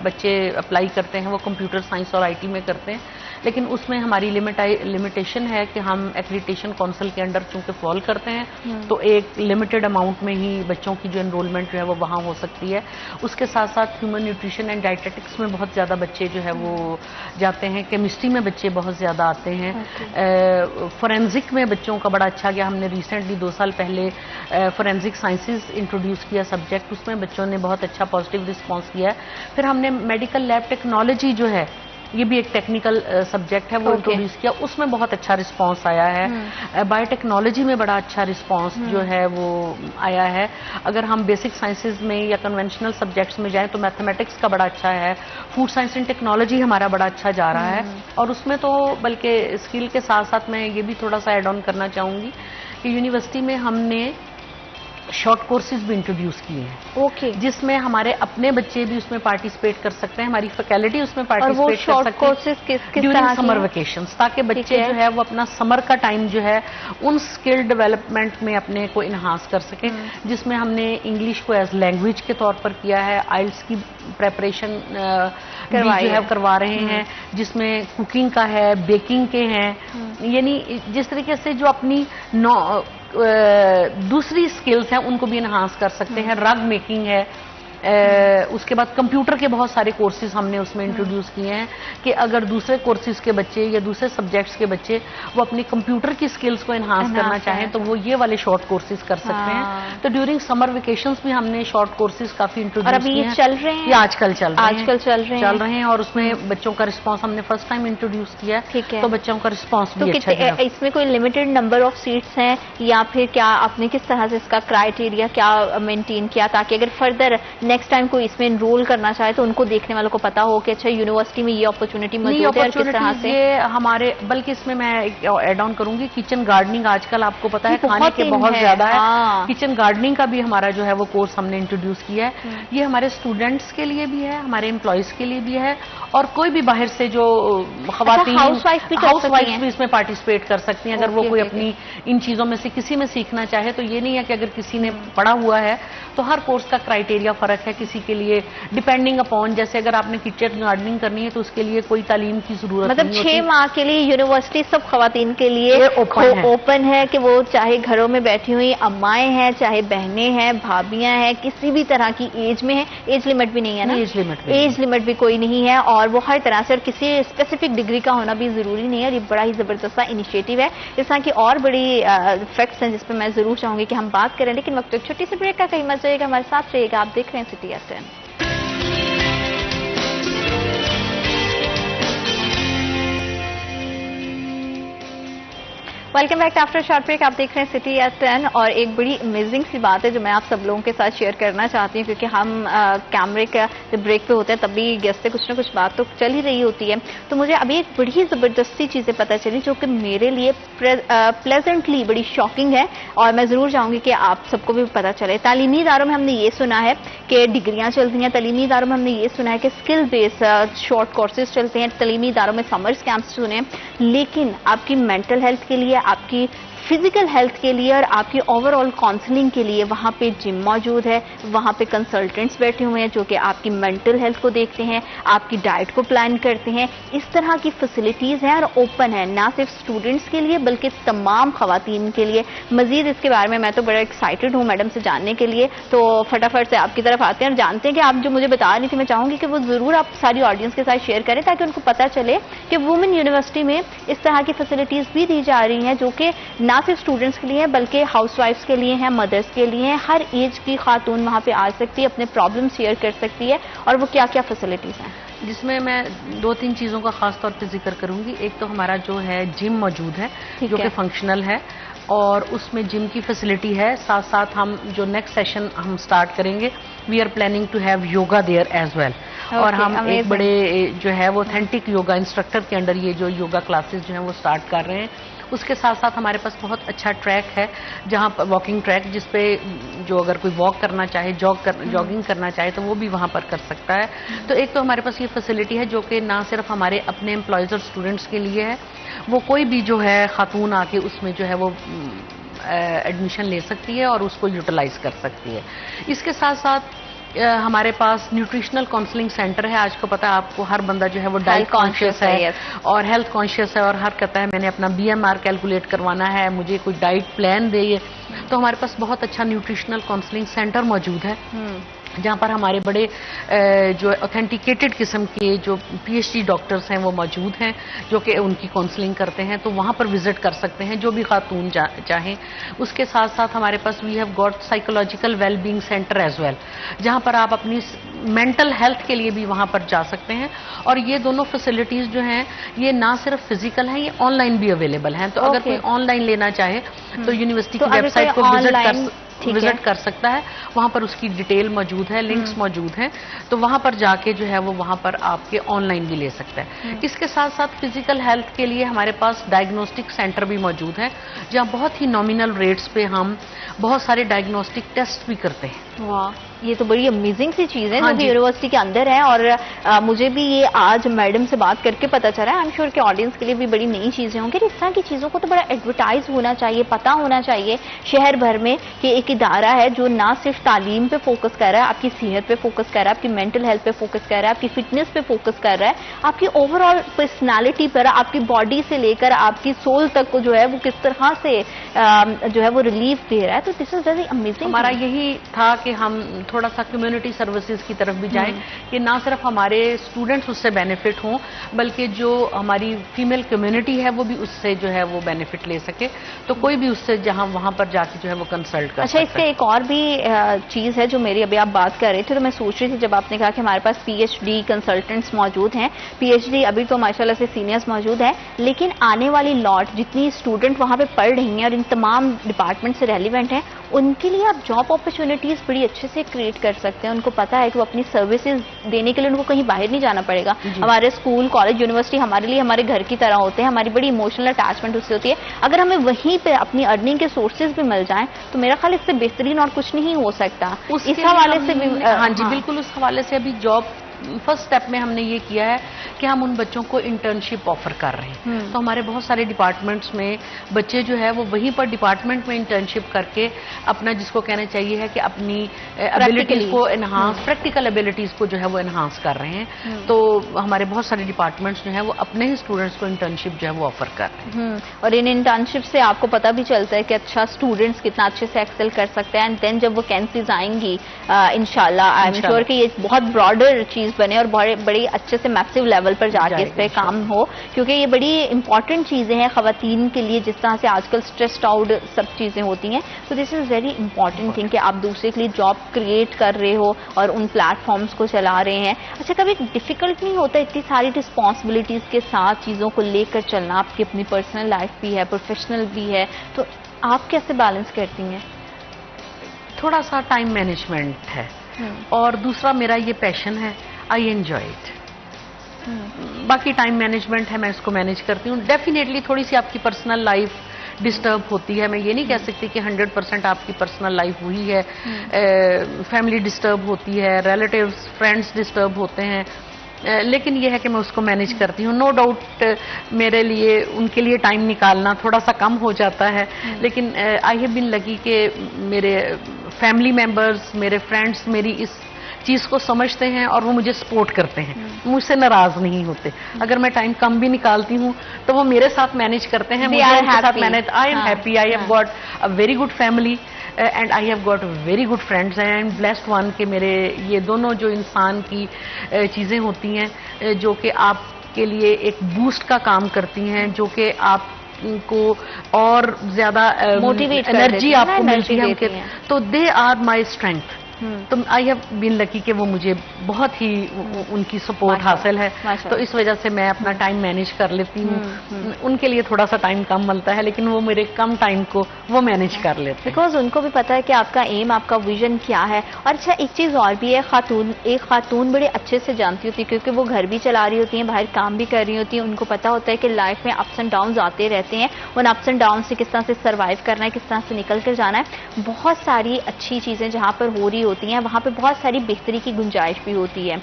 [SPEAKER 4] بچے اپلائی کرتے ہیں وہ کمپیوٹر سائنس اور آئی ٹی میں کرتے ہیں. لیکن اس میں ہماری لمیٹیشن ہے کہ ہم ایکریڈیٹیشن کونسل کے انڈر چونکہ فال کرتے ہیں تو ایک لمیٹڈ اماؤنٹ میں ہی بچوں کی جو انرولمنٹ جو ہے وہ وہاں ہو سکتی ہے. اس کے ساتھ ساتھ ہیومن نیوٹریشن اینڈ ڈائٹیٹکس میں بہت زیادہ بچے جو ہے وہ جاتے ہیں, کیمسٹری میں بچے بہت زیادہ آتے ہیں, فورینزک میں بچوں کا بڑا اچھا گیا. ہم نے ریسنٹلی 2 سال پہلے فورینزک سائنسز انٹروڈیوس کیا سبجیکٹ, اس میں بچوں نے بہت اچھا پازیٹیو رسپانس کیا ہے. پھر ہم نے میڈیکل لیب ٹیکنالوجی جو ہے یہ بھی ایک ٹیکنیکل سبجیکٹ ہے وہ انٹروڈیوس کیا, اس میں بہت اچھا رسپانس آیا ہے. بایو ٹیکنالوجی میں بڑا اچھا رسپانس جو ہے وہ آیا ہے. اگر ہم بیسک سائنسز میں یا کنونشنل سبجیکٹس میں جائیں تو میتھمیٹکس کا بڑا اچھا ہے, فوڈ سائنس اینڈ ٹیکنالوجی ہمارا بڑا اچھا جا رہا ہے. اور اس میں تو بلکہ اسکل کے ساتھ ساتھ میں یہ بھی تھوڑا سا ایڈ آن کرنا چاہوں گی کہ یونیورسٹی میں ہم نے شارٹ کورسز بھی انٹروڈیوس کیے ہیں, جس میں ہمارے اپنے بچے بھی اس میں پارٹیسپیٹ کر سکتے ہیں, ہماری فیکلٹی اس میں پارٹیسپیٹ کر سکتے ہیں ڈیورنگ سمر ویکیشنز, تاکہ بچے جو ہے وہ اپنا سمر کا ٹائم جو ہے ان سکل ڈیولپمنٹ میں اپنے کو انہانس کر سکیں. جس میں ہم نے انگلش کو ایز لینگویج کے طور پر کیا ہے, آئلٹس کی پریپریشن جو ہے کروا رہے ہیں, جس میں کوکنگ کا ہے, بیکنگ کے ہیں, یعنی جس طریقے سے جو اپنی دوسری سکلز ہیں ان کو بھی انہانس کر سکتے ہیں. رگ میکنگ ہے, اس کے بعد کمپیوٹر کے بہت سارے کورسز ہم نے اس میں انٹروڈیوس کیے ہیں کہ اگر دوسرے کورسز کے بچے یا دوسرے سبجیکٹس کے بچے وہ اپنی کمپیوٹر کی سکلز کو انہانس کرنا چاہیں تو وہ یہ والے شارٹ کورسز کر سکتے ہیں. تو ڈیورنگ سمر ویکیشنز بھی ہم نے شارٹ کورسز کافی انٹروڈیوس کیے ہیں.
[SPEAKER 1] چل رہے ہیں
[SPEAKER 4] یہ آج کل چل رہے ہیں, اور اس میں بچوں کا رسپانس ہم نے فرسٹ ٹائم انٹروڈیوس کیا ہے, تو بچوں کا رسپانس بھی اچھا ہے.
[SPEAKER 1] اس میں کوئی لمیٹڈ نمبر آف سیٹس ہیں یا پھر کیا آپ نے کس طرح سے اس کا کرائیٹیریا کیا مینٹین کیا تاکہ اگر فردر نیکسٹ ٹائم کوئی اس میں انرول کرنا چاہے تو ان کو دیکھنے والوں کو پتا ہو کہ اچھا یونیورسٹی میں یہ اپرچونٹی موجود ہے اور کس طرح سے
[SPEAKER 4] یہ ہمارے، بلکہ اس میں میں ایڈ آن کروں گی کچن گارڈننگ. آج کل آپ کو پتا ہے کھانے کے بہت زیادہ ہے. کچن گارڈننگ کا بھی ہمارا جو ہے وہ کورس ہم نے انٹروڈیوس کیا ہے. یہ ہمارے اسٹوڈنٹس کے لیے بھی ہے, ہمارے امپلائیز کے لیے بھی ہے, اور کوئی بھی باہر سے جو خواتین ہاؤس وائف بھی اس میں پارٹیسپیٹ کر سکتی ہیں. اگر وہ کوئی اپنی ان چیزوں میں سے کسی میں سیکھنا چاہے تو یہ نہیں ہے کہ اگر کسی نے پڑھا ہوا ہے تو ہر کورس کا کرائٹیریا فرق ہے. کسی کے لیے ڈیپینڈنگ اپون, جیسے اگر آپ نے کچن گارڈننگ کرنی ہے تو اس کے لیے کوئی تعلیم کی ضرورت نہیں ہوتی.
[SPEAKER 1] مطلب 6 ماہ کے لیے یونیورسٹی سب خواتین کے لیے اوپن ہے کہ وہ چاہے گھروں میں بیٹھی ہوئی امائیں ہیں, چاہے بہنیں ہیں, بھابیاں ہیں, کسی بھی طرح کی ایج میں ہیں. ایج لمٹ بھی نہیں ہے نا, ایج لمٹ بھی کوئی نہیں ہے, اور وہ ہر طرح سے, اور کسی اسپیسیفک ڈگری کا ہونا بھی ضروری نہیں ہے. اور یہ بڑا ہی زبردست انیشیٹو ہے. اس طرح کی اور بڑی فیکٹس ہیں جس پہ میں ضرور چاہوں گی کہ ہم بات کریں, لیکن وقت ایک چھوٹی سی بریک کا, کہیں مت جائیے گا, ہمارے ساتھ رہیے گا. آپ دیکھ رہے ہیں city at 10. Welcome back after short break. آپ دیکھ رہے ہیں سٹی ایٹ 10, اور ایک بڑی امیزنگ سی بات ہے جو میں آپ سب لوگوں کے ساتھ شیئر کرنا چاہتی ہوں, کیونکہ ہم کیمرے کا جب بریک پہ ہوتے ہیں تب بھی گیسٹ سے کچھ نہ کچھ بات تو چل ہی رہی ہوتی ہے. تو مجھے ابھی ایک بڑی زبردستی چیزیں پتہ چلی جو کہ میرے لیے پلیزنٹلی بڑی شاکنگ ہے, اور میں ضرور چاہوں گی کہ آپ سب کو بھی پتہ چلے. تعلیمی اداروں میں ہم نے یہ سنا ہے کہ ڈگریاں چلتی ہیں, تعلیمی اداروں میں ہم نے یہ سنا ہے کہ اسکل بیس شارٹ کورسز چلتے ہیں, تعلیمی اداروں میں سمرز کیمپس سنے ہیں, لیکن آپ کی مینٹل ہیلتھ کے لیے, آپ کی فزیکل ہیلتھ کے لیے اور آپ کی اوور آل کاؤنسلنگ کے لیے وہاں پہ جم موجود ہے, وہاں پہ کنسلٹنٹس بیٹھے ہوئے ہیں جو کہ آپ کی مینٹل ہیلتھ کو دیکھتے ہیں, آپ کی ڈائٹ کو پلان کرتے ہیں. اس طرح کی فیسلٹیز ہیں اور اوپن ہے, نہ صرف اسٹوڈنٹس کے لیے بلکہ تمام خواتین کے لیے. مزید اس کے بارے میں تو بڑا ایکسائٹیڈ ہوں میڈم سے جاننے کے لیے, تو فٹافٹ سے آپ کی طرف آتے ہیں اور جانتے ہیں کہ آپ جو مجھے بتا رہی تھی, میں چاہوں گی کہ وہ ضرور آپ ساری آڈینس کے ساتھ شیئر کریں تاکہ ان کو پتہ چلے کہ وومن یونیورسٹی میں اس طرح کی فیسلٹیز بھی دی جا رہی ہیں جو کہ نہ صرف اسٹوڈنٹس کے لیے بلکہ ہاؤس وائفس کے لیے ہیں, مدرس کے لیے ہیں. ہر ایج کی خاتون وہاں پہ آ سکتی ہے, اپنے پرابلم شیئر کر سکتی ہے, اور وہ کیا کیا فیسلٹیز ہیں
[SPEAKER 4] جس میں میں 2-3 چیزوں کا خاص طور پہ ذکر کروں گی. ایک تو ہمارا جو ہے جم موجود ہے جو کہ فنکشنل ہے, اور اس میں جم کی فیسلٹی ہے. ساتھ ساتھ ہم جو نیکسٹ سیشن ہم سٹارٹ کریں گے, we are planning to have yoga there as well. اور ہم ایک بڑے جو ہے وہ اوتھینٹک یوگا انسٹرکٹر کے انڈر یہ جو یوگا کلاسز جو ہیں وہ سٹارٹ کر رہے ہیں. اس کے ساتھ ساتھ ہمارے پاس بہت اچھا ٹریک ہے, جہاں واکنگ ٹریک, جس پہ جو اگر کوئی واک کرنا چاہے, جاگنگ کرنا چاہے تو وہ بھی وہاں پر کر سکتا ہے. تو ایک تو ہمارے پاس یہ فیسلٹی ہے جو کہ نہ صرف ہمارے اپنے امپلائیز اور اسٹوڈنٹس کے لیے ہے, وہ کوئی بھی جو ہے خاتون آ کے اس میں جو ہے وہ ایڈمیشن لے سکتی ہے اور اس کو یوٹیلائز کر سکتی ہے. اس کے ساتھ ساتھ ہمارے پاس نیوٹریشنل کاؤنسلنگ سینٹر ہے. آج کو پتا ہے آپ کو, ہر بندہ جو ہے وہ ڈائٹ کانشیس ہے اور ہیلتھ کانشیس ہے, اور ہر کہتا ہے میں نے اپنا BMR کیلکولیٹ کروانا ہے, مجھے کوئی ڈائٹ پلان دے. تو ہمارے پاس بہت اچھا نیوٹریشنل کاؤنسلنگ سینٹر موجود ہے جہاں پر ہمارے بڑے جو اوتھینٹیکیٹڈ قسم کے جو PhD ڈاکٹرز ہیں وہ موجود ہیں جو کہ ان کی کاؤنسلنگ کرتے ہیں. تو وہاں پر وزٹ کر سکتے ہیں جو بھی خاتون چاہیں. اس کے ساتھ ساتھ ہمارے پاس we have got psychological well being center as well, جہاں پر آپ اپنی مینٹل ہیلتھ کے لیے بھی وہاں پر جا سکتے ہیں. اور یہ دونوں فیسلٹیز جو ہیں یہ نہ صرف فزیکل ہیں, یہ آن لائن بھی اویلیبل ہیں. تو اگر کوئی آن لائن لینا چاہے تو یونیورسٹی کی ویب سائٹ کو وزٹ کر سکتا ہے. وہاں پر اس کی ڈیٹیل موجود ہے, لنکس موجود ہیں, تو وہاں پر جا کے جو ہے وہ وہاں پر آپ کے آن لائن بھی لے سکتا ہے. اس کے ساتھ ساتھ فزیکل ہیلتھ کے لیے ہمارے پاس ڈائگنوسٹک سینٹر بھی موجود ہے جہاں بہت ہی نامینل ریٹس پہ ہم بہت سارے ڈائگنوسٹک ٹیسٹ بھی کرتے ہیں.
[SPEAKER 1] واہ, یہ تو بڑی امیزنگ سی چیز ہے جو کہ یونیورسٹی کے اندر ہے, اور مجھے بھی یہ آج میڈم سے بات کر کے پتا چلا ہے. آئی ایم شیور کہ آڈینس کے لیے بھی بڑی نئی چیزیں ہوں گی. اس طرح کی چیزوں کو تو بڑا ایڈورٹائز ہونا چاہیے, پتا ہونا چاہیے شہر بھر میں کہ ایک ادارہ ہے جو نہ صرف تعلیم پہ فوکس کر رہا ہے, آپ کی صحت پہ فوکس کر رہا ہے, آپ کی مینٹل ہیلتھ پہ فوکس کر رہا ہے, آپ کی فٹنس پہ فوکس کر رہا ہے, آپ کی اوور آل پرسنالٹی پر, آپ کی باڈی سے لے کر آپ کی سول تک کو جو ہے وہ کس طرح سے جو ہے وہ ریلیف دے رہا ہے. تو دس از ویری امیزنگ.
[SPEAKER 4] ہمارا یہی تھا کہ ہم تھوڑا سا کمیونٹی سروسز کی طرف بھی جائیں کہ نہ صرف ہمارے اسٹوڈنٹس اس سے بینیفٹ ہوں بلکہ جو ہماری فیمیل کمیونٹی ہے وہ بھی اس سے جو ہے وہ بینیفٹ لے سکے. تو کوئی بھی اس سے جہاں وہاں پر جا کے جو ہے وہ کنسلٹ کر.
[SPEAKER 1] اچھا, اس سے ایک اور بھی چیز ہے جو میری ابھی آپ بات کر رہے تھے, تو میں سوچ رہی تھی جب آپ نے کہا کہ ہمارے پاس PhD کنسلٹنٹس موجود ہیں, PhD ابھی تو ماشاءاللہ سے سینئرز موجود ہیں, لیکن آنے والی لاٹ جتنی اسٹوڈنٹ وہاں پہ پڑھ رہی ہیں اور ان تمام ڈپارٹمنٹ سے ریلیونٹ ہیں, ان کے لیے آپ جاب اپرچونیٹیز بڑی اچھے سے کریٹ کر سکتے ہیں. ان کو پتا ہے کہ وہ اپنی سروسز دینے کے لیے ان کو کہیں باہر نہیں جانا پڑے گا. ہمارے اسکول, کالج, یونیورسٹی ہمارے لیے ہمارے گھر کی طرح ہوتے ہیں, ہماری بڑی ایموشنل اٹیچمنٹ اس سے ہوتی ہے. اگر ہمیں وہیں پہ اپنی ارننگ کے سورسز بھی مل جائیں تو میرا خیال اس سے بہترین اور کچھ نہیں ہو سکتا. اس حوالے سے بھی
[SPEAKER 4] ہاں جی بالکل, اس حوالے سے ابھی جاب فرسٹ سٹیپ میں ہم نے یہ کیا ہے کہ ہم ان بچوں کو انٹرنشپ آفر کر رہے ہیں. تو ہمارے بہت سارے ڈپارٹمنٹس میں بچے جو ہے وہ وہیں پر ڈپارٹمنٹ میں انٹرنشپ کر کے اپنا, جس کو کہنا چاہیے ہے کہ اپنی ابیلٹیز کو انہانس, پریکٹیکل ابیلٹیز کو جو ہے وہ انہانس کر رہے ہیں. تو ہمارے بہت سارے ڈپارٹمنٹس جو ہیں وہ اپنے ہی اسٹوڈنٹس کو انٹرنشپ جو ہے وہ آفر کر رہے ہیں.
[SPEAKER 1] اور ان انٹرنشپ سے آپ کو پتا بھی چلتا ہے کہ اچھا اسٹوڈنٹس کتنا اچھے سے ایکسل کر سکتے ہیں. اینڈ دین جب ویکینسیز آئیں گی انشاءاللہ آئی ایم شیور کہ یہ بہت براڈر چیز بنے اور بڑی اچھے سے میسو لیول پر جا کے اس پہ کام ہو, کیونکہ یہ بڑی امپورٹنٹ چیزیں ہیں خواتین کے لیے. جس طرح سے آج کل اسٹریسڈ آؤٹ سب چیزیں ہوتی ہیں, تو دس از ویری امپورٹنٹ تھنگ کہ آپ دوسرے کے لیے جاب کریٹ کر رہے ہو اور ان پلیٹ فارمس کو چلا رہے ہیں. اچھا, کبھی ڈیفیکلٹ نہیں ہوتا اتنی ساری رسپانسبلٹیز کے ساتھ چیزوں کو لے کر چلنا؟ آپ کی اپنی پرسنل لائف بھی ہے, پروفیشنل بھی ہے, تو آپ کیسے بیلنس کرتی ہیں؟
[SPEAKER 4] تھوڑا سا ٹائم مینجمنٹ ہے, اور دوسرا میرا یہ پیشن ہے, آئی انجوائے اٹ. باقی ٹائم مینجمنٹ ہے, میں اس کو مینیج کرتی ہوں. ڈیفینیٹلی تھوڑی سی آپ کی پرسنل لائف ڈسٹرب ہوتی ہے, میں یہ نہیں کہہ سکتی کہ 100% آپ کی پرسنل لائف وہی ہے. فیملی ڈسٹرب ہوتی ہے, ریلیٹیوز, فرینڈس ڈسٹرب ہوتے ہیں, لیکن یہ ہے کہ میں اس کو مینیج کرتی ہوں. نو ڈاؤٹ میرے لیے ان کے لیے ٹائم نکالنا تھوڑا سا کم ہو جاتا ہے, لیکن آئی ہیو بین لکی کہ میرے فیملی ممبرز, میرے فرینڈس میری اس چیز کو سمجھتے ہیں اور وہ مجھے سپورٹ کرتے ہیں, مجھ سے ناراض نہیں ہوتے. اگر میں ٹائم کم بھی نکالتی ہوں تو وہ میرے ساتھ مینیج کرتے ہیں, مجھے ان کے ساتھ manage. I am happy, I have got a very good family and I have got very good friends. And I am blessed one کہ میرے یہ دونوں جو انسان کی چیزیں ہوتی ہیں جو کہ آپ کے لیے ایک بوسٹ کا کام کرتی ہیں, جو کہ آپ کو اور زیادہ انرجی آپ کو ملتی ہے, تو دے آر مائی اسٹرینتھ. تو آئی ہیو بین لکی کہ وہ مجھے بہت ہی ان کی سپورٹ حاصل ہے, تو اس وجہ سے میں اپنا ٹائم مینیج کر لیتی ہوں. ان کے لیے تھوڑا سا ٹائم کم ملتا ہے, لیکن وہ میرے کم ٹائم کو وہ مینیج کر لیتے ہیں,
[SPEAKER 1] بیکاز ان کو بھی پتا ہے کہ آپ کا ایم, آپ کا ویژن کیا ہے. اور اچھا, ایک چیز اور بھی ہے, ایک خاتون بڑے اچھے سے جانتی ہوتی ہے, کیونکہ وہ گھر بھی چلا رہی ہوتی ہیں, باہر کام بھی کر رہی ہوتی ہیں. ان کو پتا ہوتا ہے کہ لائف میں اپس اینڈ ڈاؤنز آتے رہتے ہیں, ان اپس اینڈ ڈاؤن سے کس طرح سے سروائیو کرنا ہے, کس طرح سے نکل کر جانا ہے. بہت ساری اچھی چیزیں جہاں پر ہو رہی ہوتی ہیں وہاں پہ بہت ساری بہتری کی گنجائش بھی ہوتی ہے.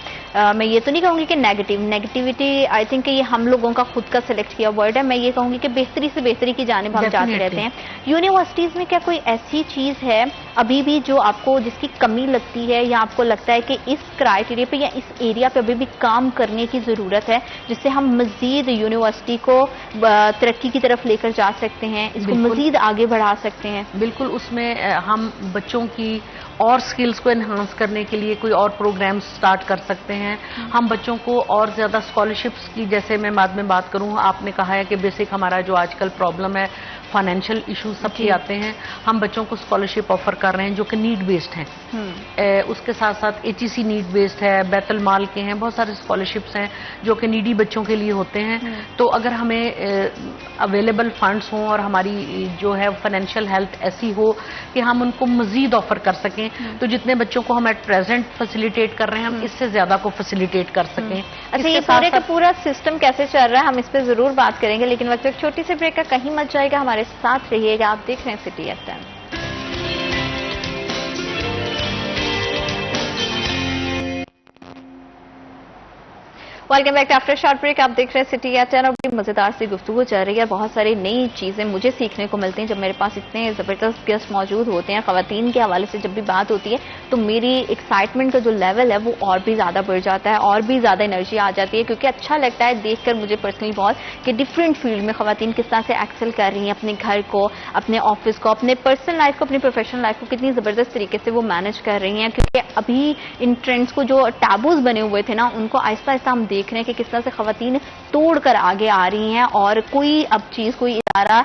[SPEAKER 1] میں یہ تو نہیں کہوں گی کہ نیگیٹیوٹی, آئی تھنک کہ یہ ہم لوگوں کا خود کا سلیکٹ کیا ورڈ ہے. میں یہ کہوں گی کہ بہتری سے بہتری کی جانب ہم جاتے رہتے ہیں. یونیورسٹیز میں کیا کوئی ایسی چیز ہے ابھی بھی جو آپ کو, جس کی کمی لگتی ہے, یا آپ کو لگتا ہے کہ اس کرائٹیریا پہ یا اس ایریا پہ ابھی بھی کام کرنے کی ضرورت ہے, جس سے ہم مزید یونیورسٹی کو ترقی کی طرف لے کر جا سکتے ہیں, اس کو مزید آگے بڑھا سکتے ہیں؟
[SPEAKER 4] بالکل, اس میں ہم بچوں کی اور سکلز کو انہانس کرنے کے لیے کوئی اور پروگرام سٹارٹ کر سکتے ہیں. ہم بچوں کو اور زیادہ اسکالرشپس کی, جیسے میں بعد میں بات کروں, آپ نے کہا ہے کہ بیسک ہمارا جو آج کل پرابلم ہے فائنینشیل ایشوز سب کے آتے ہیں, ہم بچوں کو اسکالرشپ آفر کر رہے ہیں جو کہ نیڈ بیسڈ ہیں. اس کے ساتھ ساتھ HEC نیڈ بیسڈ ہے, بیت المال کے ہیں, بہت سارے اسکالرشپس ہیں جو کہ نیڈی بچوں کے لیے ہوتے ہیں. تو اگر ہمیں اویلیبل فنڈس ہوں اور ہماری جو ہے فائنینشیل ہیلتھ ایسی ہو کہ ہم ان کو مزید آفر کر سکیں, تو جتنے بچوں کو ہم ایٹ پریزنٹ فیسیلیٹیٹ کر رہے ہیں ہم اس سے زیادہ کو فیسیلیٹیٹ کر سکیں.
[SPEAKER 1] اچھا, یہ پورے کا پورا سسٹم کیسے چل رہا ہے ہم اس پہ ضرور بات کریں گے, لیکن وقت ایک چھوٹی سی بریک کا, کہیں مت جائے گا, ہمارے ساتھ رہیے گا. آپ دیکھ رہے ہیں سٹی ایف ایم. Welcome back after short break. آپ دیکھ رہے ہیں سٹی ایف ایم, اور بڑی مزیدار سی گفتگو چل رہی ہے. بہت ساری نئی چیزیں مجھے سیکھنے کو ملتی ہیں جب میرے پاس اتنے زبردست گیسٹ موجود ہوتے ہیں. خواتین کے حوالے سے جب بھی بات ہوتی ہے تو میری ایکسائٹمنٹ کا جو لیول ہے وہ اور بھی زیادہ بڑھ جاتا ہے, اور بھی زیادہ انرجی آ جاتی ہے, کیونکہ اچھا لگتا ہے دیکھ کر مجھے پرسنلی بہت کہ ڈفرینٹ فیلڈ میں خواتین کس طرح سے ایکسل کر رہی ہیں, اپنے گھر کو, اپنے آفس کو, اپنے پرسنل لائف کو, اپنی پروفیشنل لائف کو کتنی زبردست طریقے سے وہ مینج کر رہی ہیں. کیونکہ ابھی ان ٹرینڈس کو, جو ٹیبوز بنے ہوئے تھے نا, ان کو آہستہ آہستہ ہم دیکھ رہے ہیں کہ کس طرح سے خواتین توڑ کر آگے آ رہی ہیں, اور کوئی اب چیز, کوئی رہا,